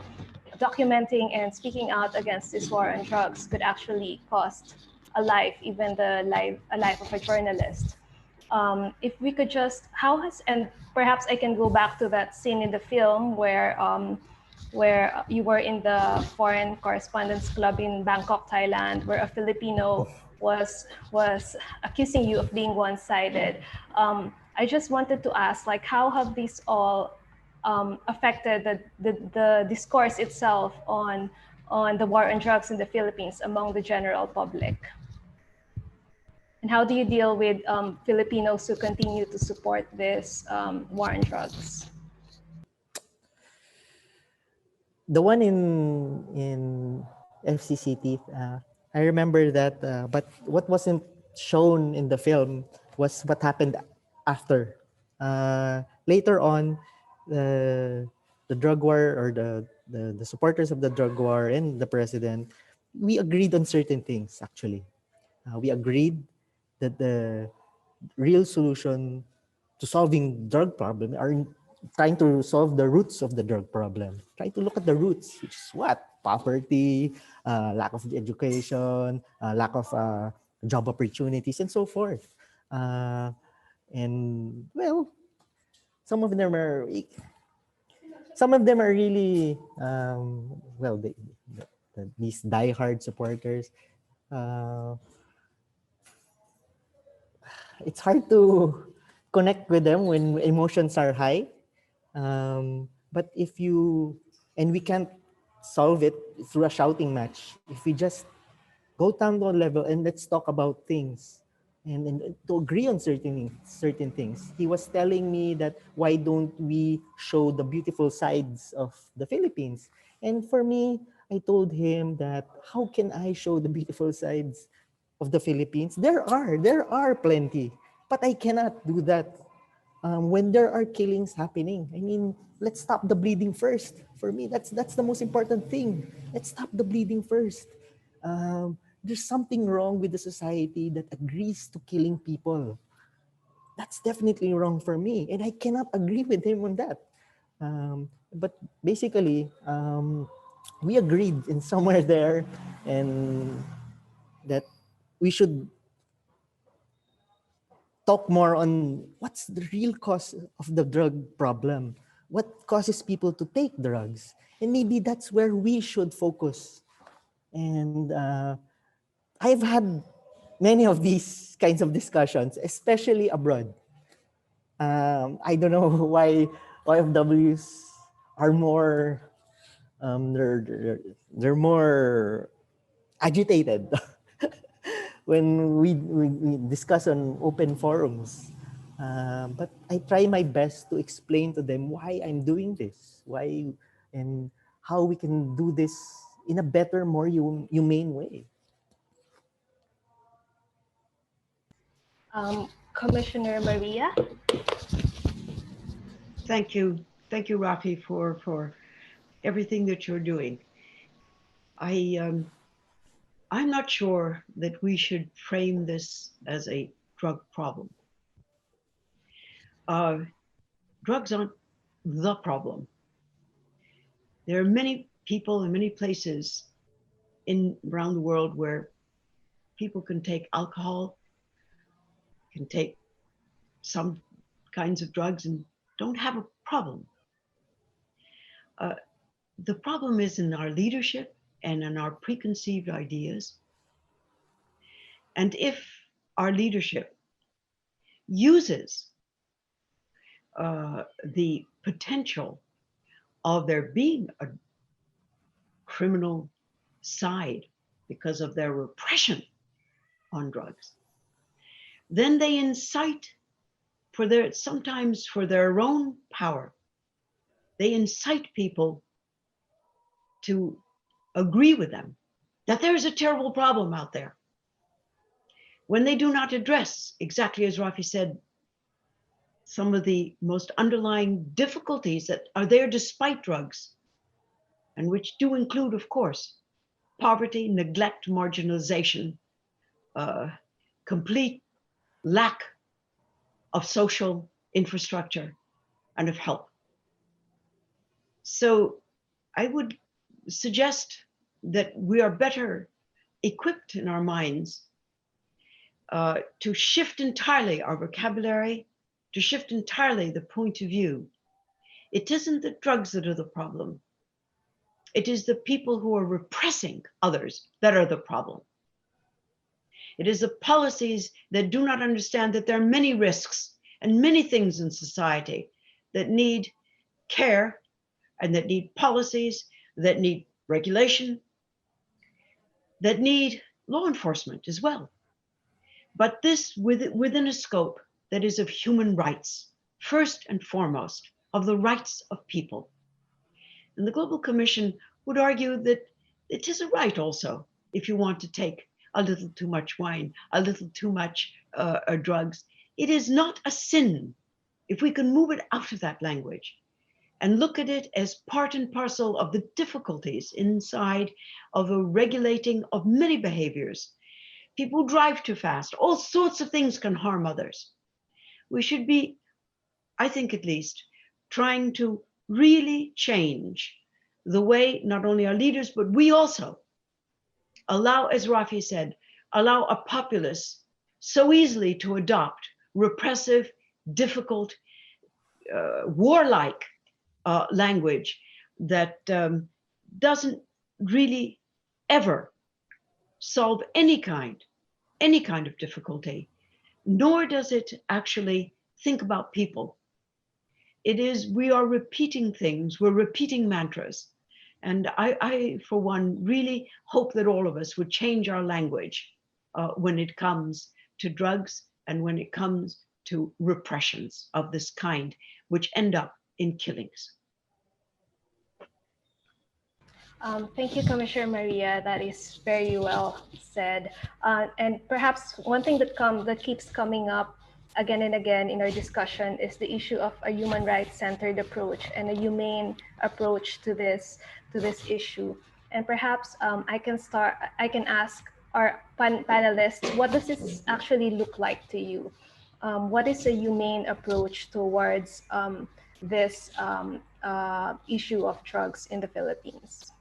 documenting and speaking out against this war on drugs could actually cost a life, even a life of a journalist. If we could just, and perhaps I can go back to that scene in the film where you were in the Foreign Correspondents Club in Bangkok, Thailand, where a Filipino was accusing you of being one-sided. I just wanted to ask, like, how have these all affected the discourse itself on the war on drugs in the Philippines among the general public? And how do you deal with Filipinos who continue to support this war on drugs? The one in FCCT, I remember that, but what wasn't shown in the film was what happened after. Later on, the drug war, or the supporters of the drug war and the president, we agreed on certain things. Actually, we agreed that the real solution to solving drug problem are trying to solve the roots of the drug problem. Try to look at the roots, which is what? Poverty, lack of education, lack of job opportunities, and so forth. And well, some of them are really well, these diehard supporters. It's hard to connect with them when emotions are high. But if you, and we can't solve it through a shouting match. If we just go down to a level and let's talk about things and to agree on certain things. He was telling me that why don't we show the beautiful sides of the Philippines? And for me, I told him that how can I show the beautiful sides of the Philippines? There are plenty, but I cannot do that when there are killings happening. I mean, let's stop the bleeding first. For me, that's the most important thing. Let's stop the bleeding first. There's something wrong with the society that agrees to killing people. That's definitely wrong for me, and I cannot agree with him on that. But basically, we agreed in somewhere there, and that we should talk more on what's the real cause of the drug problem, what causes people to take drugs, and maybe that's where we should focus. And I've had many of these kinds of discussions, especially abroad. I don't know why OFWs are more they're more agitated when we discuss on open forums. But I try my best to explain to them why I'm doing this, why and how we can do this in a better, more humane way. Commissioner Maria. Thank you, Raffy, for everything that you're doing. I'm not sure that we should frame this as a drug problem. Drugs aren't the problem. There are many people in many places around the world where people can take alcohol, can take some kinds of drugs and don't have a problem. The problem is in our leadership and in our preconceived ideas. And if our leadership uses the potential of there being a criminal side because of their repression on drugs, then they incite sometimes for their own power. They incite people to agree with them that there is a terrible problem out there. When they do not address, exactly as Raffy said, some of the most underlying difficulties that are there despite drugs, and which do include, of course, poverty, neglect, marginalization, complete lack of social infrastructure and of help. So I would suggest that we are better equipped in our minds to shift entirely our vocabulary, to shift entirely the point of view. It isn't the drugs that are the problem. It is the people who are repressing others that are the problem. It is the policies that do not understand that there are many risks and many things in society that need care and that need policies, that need regulation, that need law enforcement as well. But this within a scope that is of human rights, first and foremost, of the rights of people. And the Global Commission would argue that it is a right also if you want to take a little too much wine, a little too much drugs. It is not a sin if we can move it out of that language and look at it as part and parcel of the difficulties inside of a regulating of many behaviors. People drive too fast. All sorts of things can harm others. We should be I think at least, trying to really change the way not only our leaders, but we also allow, as Raffy said, allow a populace so easily to adopt repressive, difficult, warlike language that doesn't really ever solve any kind of difficulty, nor does it actually think about people. It is, we are repeating things, we're repeating mantras. And I, for one, really hope that all of us would change our language when it comes to drugs and when it comes to repressions of this kind, which end up in killings. Thank you, Commissioner Maria. That is very well said. And perhaps one thing that keeps coming up again and again in our discussion is the issue of a human rights-centered approach and a humane approach to this issue. And perhaps I can ask our panelists, what does this actually look like to you? What is a humane approach towards this issue of drugs in the Philippines?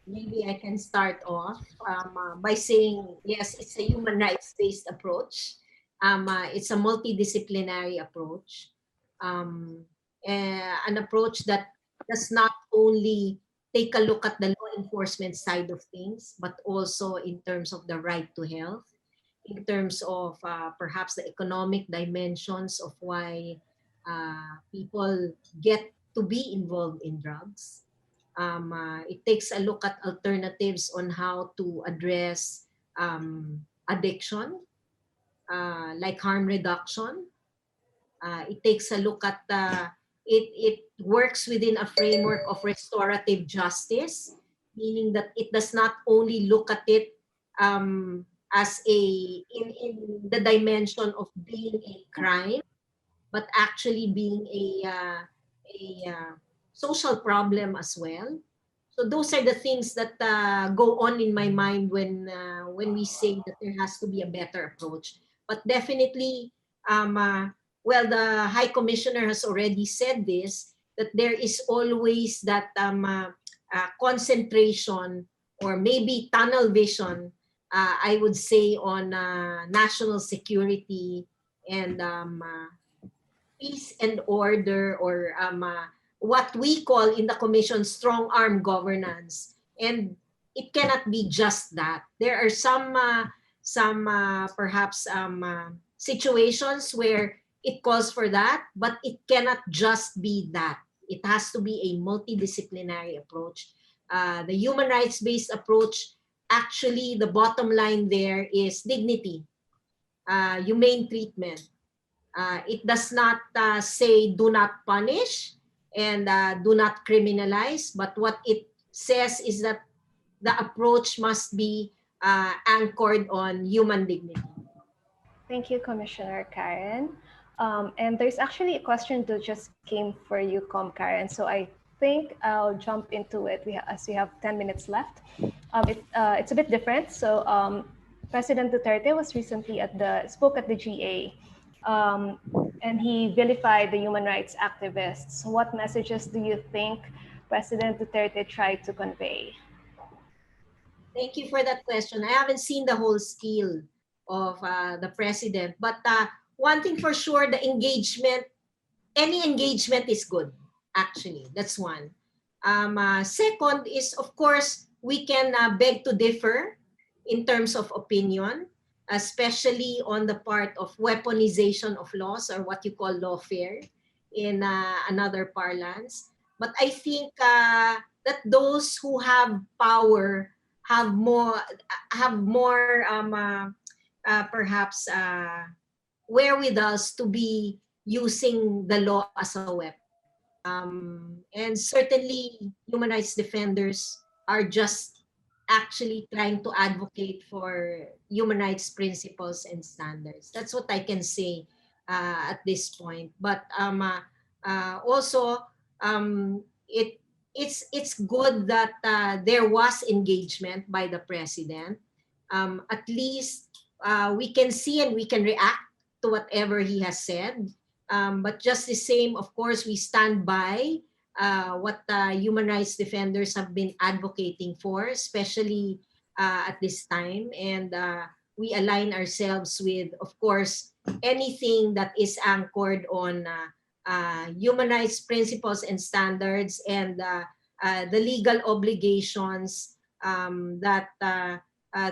Maybe I can start off by saying, yes, it's a human rights-based approach. It's a multidisciplinary approach, an approach that does not only take a look at the law enforcement side of things, but also in terms of the right to health, in terms of perhaps the economic dimensions of why people get to be involved in drugs. It takes a look at alternatives on how to address addiction, like harm reduction. It takes a look at it works within a framework of restorative justice, meaning that it does not only look at it as in the dimension of being a crime, but actually being a social problem as well. So those are the things that go on in my mind when we say that there has to be a better approach. But definitely, well, the High Commissioner has already said this, that there is always that concentration or maybe tunnel vision, I would say, on national security and peace and order, or what we call in the Commission strong arm governance. And it cannot be just that. There are some perhaps situations where it calls for that, but it cannot just be that. It has to be a multidisciplinary approach. The human rights-based approach, actually, the bottom line there is dignity, humane treatment. It does not say do not punish and do not criminalize, but what it says is that the approach must be anchored on human dignity. Thank you, Commissioner Karen. And there's actually a question that just came for you, Karen. So I think I'll jump into it as we have 10 minutes left. It's a bit different. So President Duterte was recently spoke at the GA, and he vilified the human rights activists. What messages do you think President Duterte tried to convey? Thank you for that question. I haven't seen the whole spiel of the president, but one thing for sure, the engagement, any engagement is good, actually. That's one. Second is, of course, we can beg to differ in terms of opinion, especially on the part of weaponization of laws, or what you call lawfare in another parlance. But I think that those who have power have more perhaps wherewithals to be using the law as a weapon. And certainly human rights defenders are just actually trying to advocate for human rights principles and standards. That's what I can say at this point. But also, it's good that there was engagement by the president. At least we can see and we can react to whatever he has said. But just the same, of course, we stand by what human rights defenders have been advocating for, especially at this time. And we align ourselves with, of course, anything that is anchored on human rights principles and standards, and the legal obligations that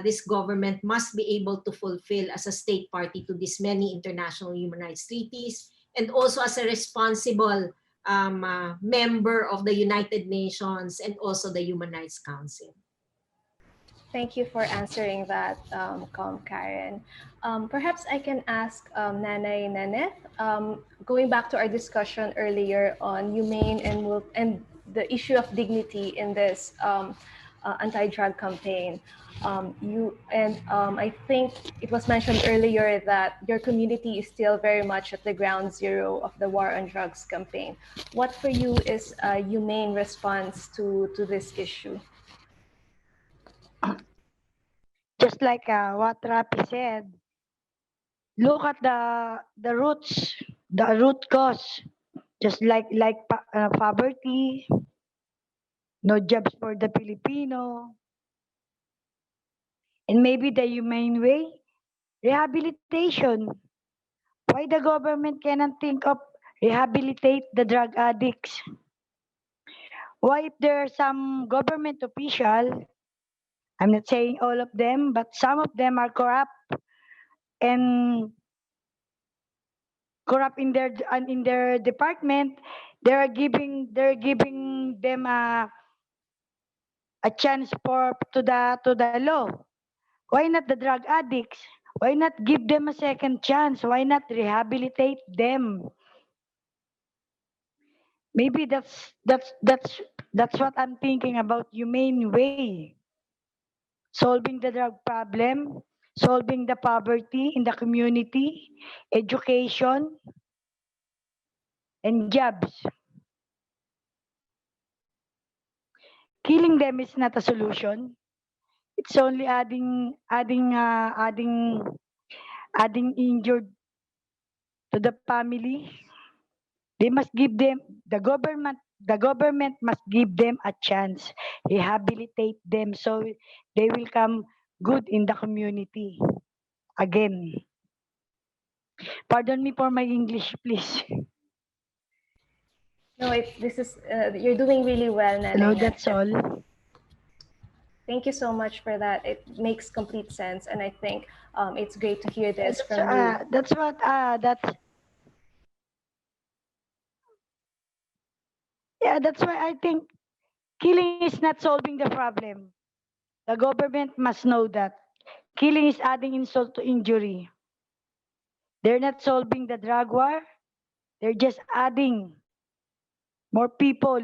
this government must be able to fulfill as a state party to these many international human rights treaties, and also as a responsible member of the United Nations and also the Human Rights Council. Thank you for answering that, Karen. Perhaps I can ask Nanette, going back to our discussion earlier on humane and the issue of dignity in this anti-drug campaign. I think it was mentioned earlier that your community is still very much at the ground zero of the war on drugs campaign. What for you is a humane response to this issue? Just like what Raffy said, look at the roots, the root cause. Just like poverty, no jobs for the Filipino, and maybe the humane way, rehabilitation. Why the government cannot think of rehabilitate the drug addicts? Why if there are some government official, I'm not saying all of them, but some of them are corrupt and corrupt in their department, they're giving them a chance for to the law. Why not the drug addicts? Why not give them a second chance? Why not rehabilitate them? Maybe that's what I'm thinking about humane way. Solving the drug problem, solving the poverty in the community, education, and jobs. Killing them is not a solution. It's only adding injured to the family. They must give them the government must give them a chance, rehabilitate them so they will come good in the community again. Pardon me for my English, please. No, this is you're doing really well, Hello, Nanette. that's all. Thank you so much for that. It makes complete sense, and I think it's great to hear this from you. That's what that's why I think killing is not solving the problem. The government must know that killing is adding insult to injury. They're not solving the drug war. They're just adding more people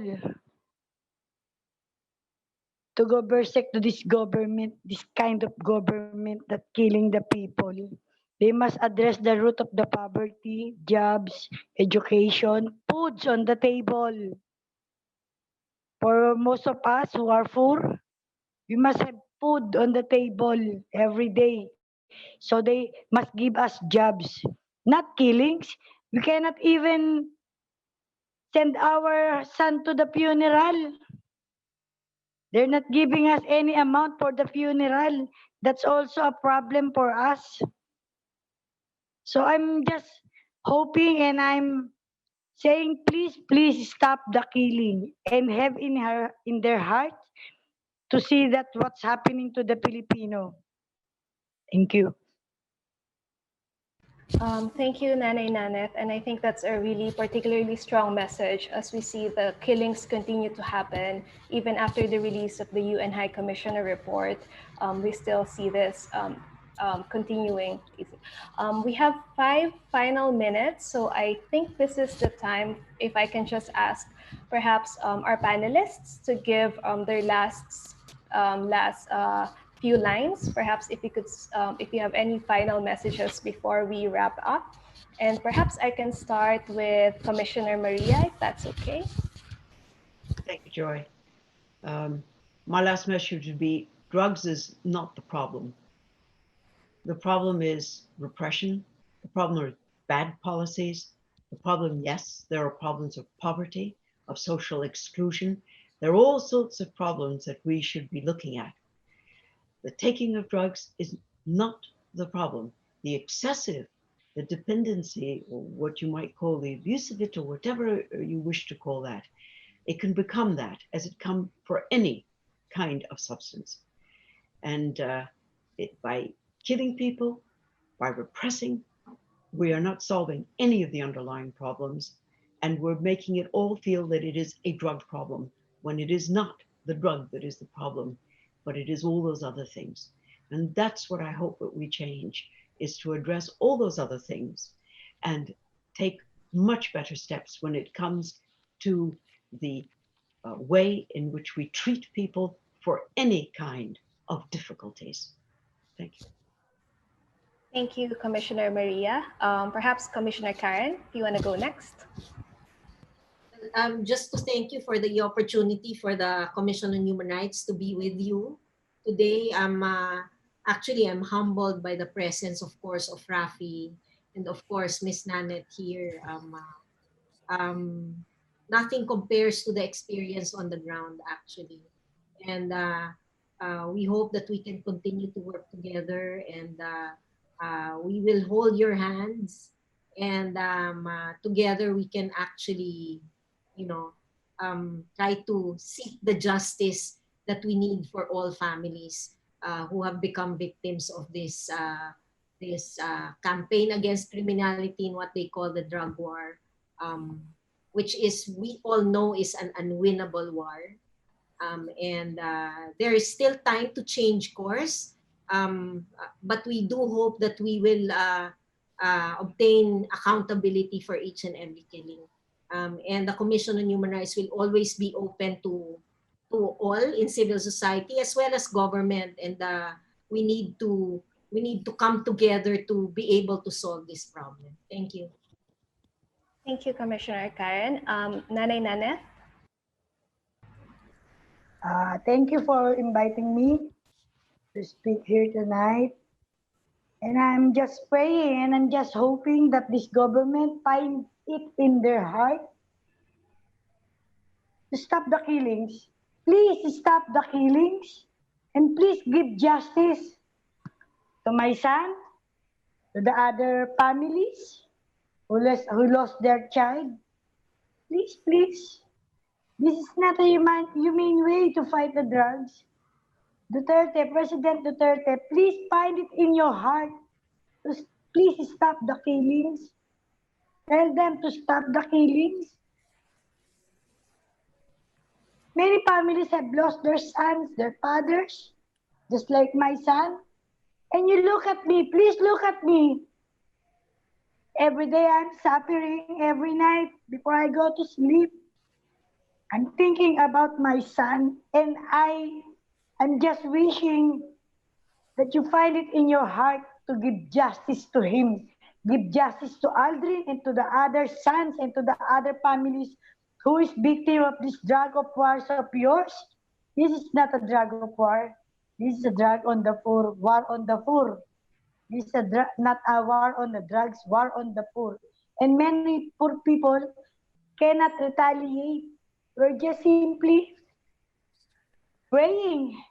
to go berserk to this government, this kind of government that killing the people. They must address the root of the poverty, jobs, education, foods on the table. For most of us who are poor, we must have food on the table every day. So they must give us jobs, not killings. We cannot even send our son to the funeral. They're not giving us any amount for the funeral. That's also a problem for us. So I'm just hoping and I'm saying, please stop the killing and have in their heart to see that what's happening to the Filipino. Thank you. Thank you, Nanette, and I think that's a really particularly strong message as we see the killings continue to happen even after the release of the UN High Commissioner report. We still see this continuing. We have 5 final minutes, so I think this is the time, if I can just ask perhaps our panelists to give their last few lines. Perhaps if you could, if you have any final messages before we wrap up. And perhaps I can start with Commissioner Maria, if that's okay. Thank you, Joy. My last message would be drugs is not the problem. The problem is repression. The problem are bad policies. The problem, yes, there are problems of poverty, of social exclusion. There are all sorts of problems that we should be looking at. The taking of drugs is not the problem. The excessive, the dependency, or what you might call the abuse of it, or whatever you wish to call that, it can become that, as it can for any kind of substance. And by killing people, by repressing, we are not solving any of the underlying problems, and we're making it all feel that it is a drug problem when it is not the drug that is the problem, but it is all those other things. And that's what I hope that we change, is to address all those other things and take much better steps when it comes to the way in which we treat people for any kind of difficulties. Thank you. Thank you, Commissioner Maria. Perhaps Commissioner Karen, if you want to go next. Just to thank you for the opportunity for the Commission on Human Rights to be with you today. I'm humbled by the presence, of course, of Raffy and of course Miss Nanette here. Nothing compares to the experience on the ground, actually, and we hope that we can continue to work together, and we will hold your hands, and together we can actually, you know, try to seek the justice that we need for all families who have become victims of this campaign against criminality in what they call the drug war, which is, we all know, is an unwinnable war. And there is still time to change course, but we do hope that we will obtain accountability for each and every killing. And the Commission on Human Rights will always be open to all in civil society as well as government, and we need to come together to be able to solve this problem. Thank you. Thank you, Commissioner Karen. Nanette? Thank you for inviting me to speak here tonight. And I'm just praying and I'm just hoping that this government finds it in their heart to stop the killings. Please stop the killings and please give justice to my son, to the other families who lost their child. Please, please. This is not a humane way to fight the drugs. Duterte, President Duterte, please find it in your heart. Please stop the killings. Tell them to stop the killings. Many families have lost their sons, their fathers, just like my son. And you look at me, please look at me. Every day I'm suffering, every night before I go to sleep. I'm thinking about my son, and I'm just wishing that you find it in your heart to give justice to him. Give justice to Aldrin and to the other sons and to the other families who is victim of this drug of wars of yours. This is not a drug of war. This is a drug on the poor, war on the poor. This is not a war on the drugs, war on the poor. And many poor people cannot retaliate. We're just simply praying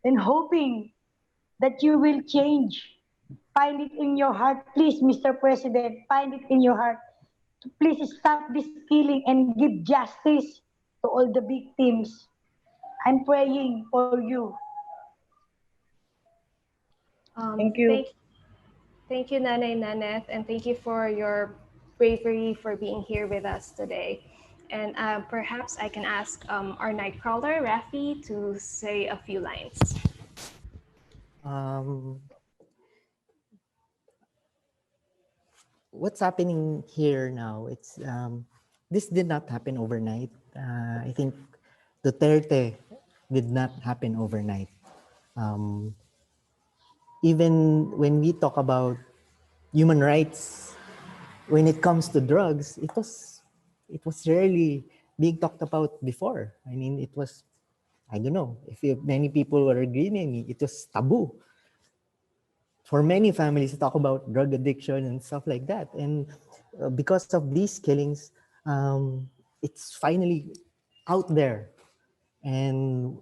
and hoping that you will change. Find it in your heart, please, Mr. President. Find it in your heart. Please stop this killing and give justice to all the victims. I'm praying for you. Thank you. Thank you, Nanette, and thank you for your bravery for being here with us today. And perhaps I can ask our Nightcrawler, Raffy, to say a few lines. What's happening here now? It's this did not happen overnight. I think Duterte did not happen overnight. Even when we talk about human rights, when it comes to drugs, it was rarely being talked about before. I mean, it was, I don't know if many people were agreeing with me, it was taboo for many families to talk about drug addiction and stuff like that. And because of these killings, it's finally out there. And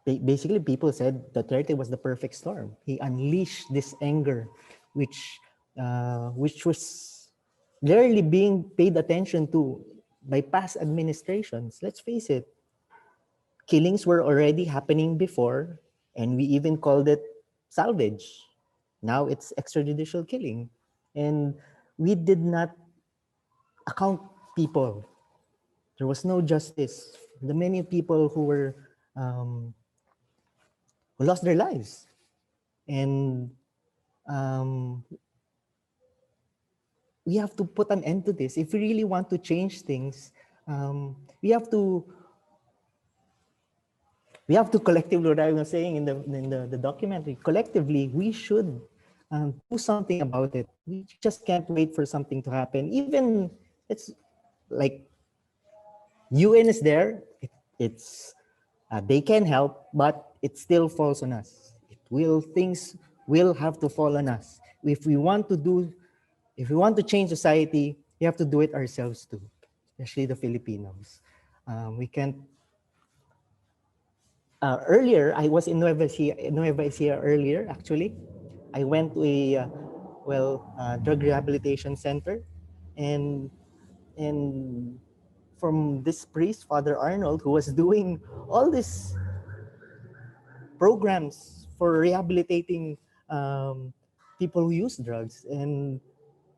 basically people said Duterte was the perfect storm. He unleashed this anger, which was rarely being paid attention to by past administrations. Let's face it, killings were already happening before, and we even called it salvage. Now it's extrajudicial killing. And we did not account people. There was no justice. The many people who lost their lives. And we have to put an end to this. If we really want to change things, we have to collectively, what I was saying in the documentary, collectively, we should do something about it. We just can't wait for something to happen. Even it's like UN is there. It's they can help, but it still falls on us. Things will have to fall on us. If we want to change society, we have to do it ourselves too, especially the Filipinos. We can't. Earlier, I was in Nueva Ecija earlier, actually. I went to a drug rehabilitation center, and from this priest, Father Arnold, who was doing all these programs for rehabilitating people who use drugs. And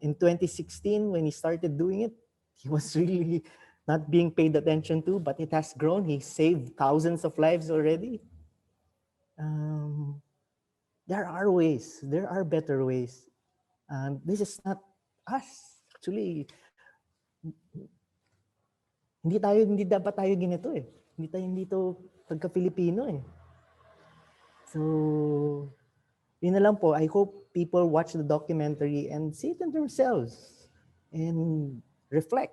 in 2016, when he started doing it, he was really not being paid attention to, but it has grown. He saved thousands of lives already. There are ways. There are better ways. This is not us. Actually, hindi dapat tayo ganito eh. Hindi to pagka-Filipino eh. So, yun na lang po. I hope people watch the documentary and see it in themselves and reflect.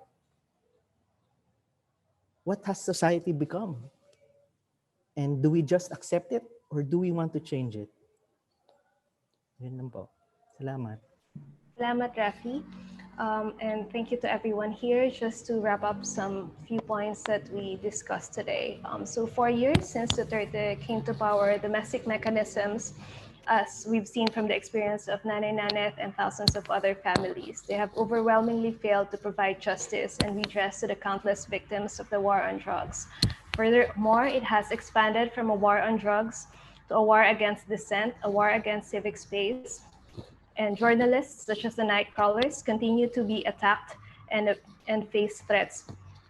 What has society become? And do we just accept it or do we want to change it? Yun lang po. Salamat. Salamat, Raffy. And thank you to everyone here. Just to wrap up some few points that we discussed today. So 4 years since Duterte came to power, domestic mechanisms, as we've seen from the experience of Nanette and thousands of other families, they have overwhelmingly failed to provide justice and redress to the countless victims of the war on drugs. Furthermore, it has expanded from a war on drugs to a war against dissent, a war against civic space. And journalists such as the Nightcrawlers continue to be attacked and face threats.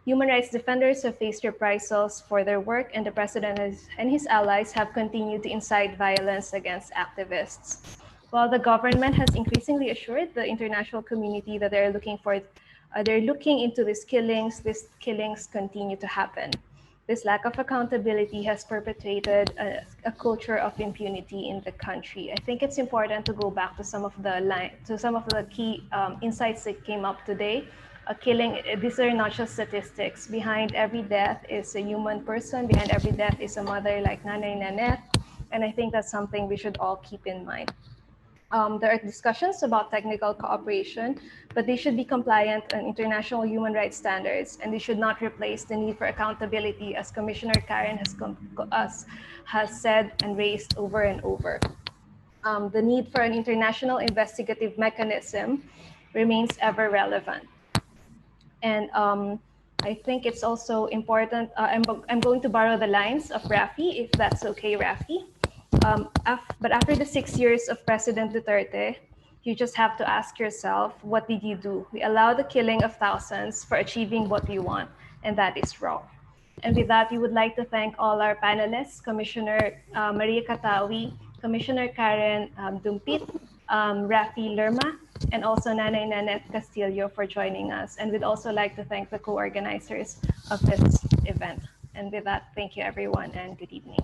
Human rights defenders have faced reprisals for their work, and the president and his allies have continued to incite violence against activists. While the government has increasingly assured the international community that they're looking into these killings continue to happen. This lack of accountability has perpetuated a culture of impunity in the country. I think it's important to go back to some of the key insights that came up today. These are not just statistics. Behind every death is a human person. Behind every death is a mother like Nanette. And I think that's something we should all keep in mind. There are discussions about technical cooperation, but they should be compliant on international human rights standards, and they should not replace the need for accountability, as Commissioner Karen has said and raised over and over. The need for an international investigative mechanism remains ever relevant. And I think it's also important, I'm going to borrow the lines of Raffy, if that's okay, Raffy. But after the 6 years of President Duterte, you just have to ask yourself, what did you do? We allow the killing of thousands for achieving what we want, and that is wrong. And with that, we would like to thank all our panelists, Commissioner Maria Cattaui, Commissioner Karen Dumpit, Raffy Lerma, and also Nanette Castillo for joining us. And we'd also like to thank the co-organizers of this event. And with that, thank you everyone and good evening.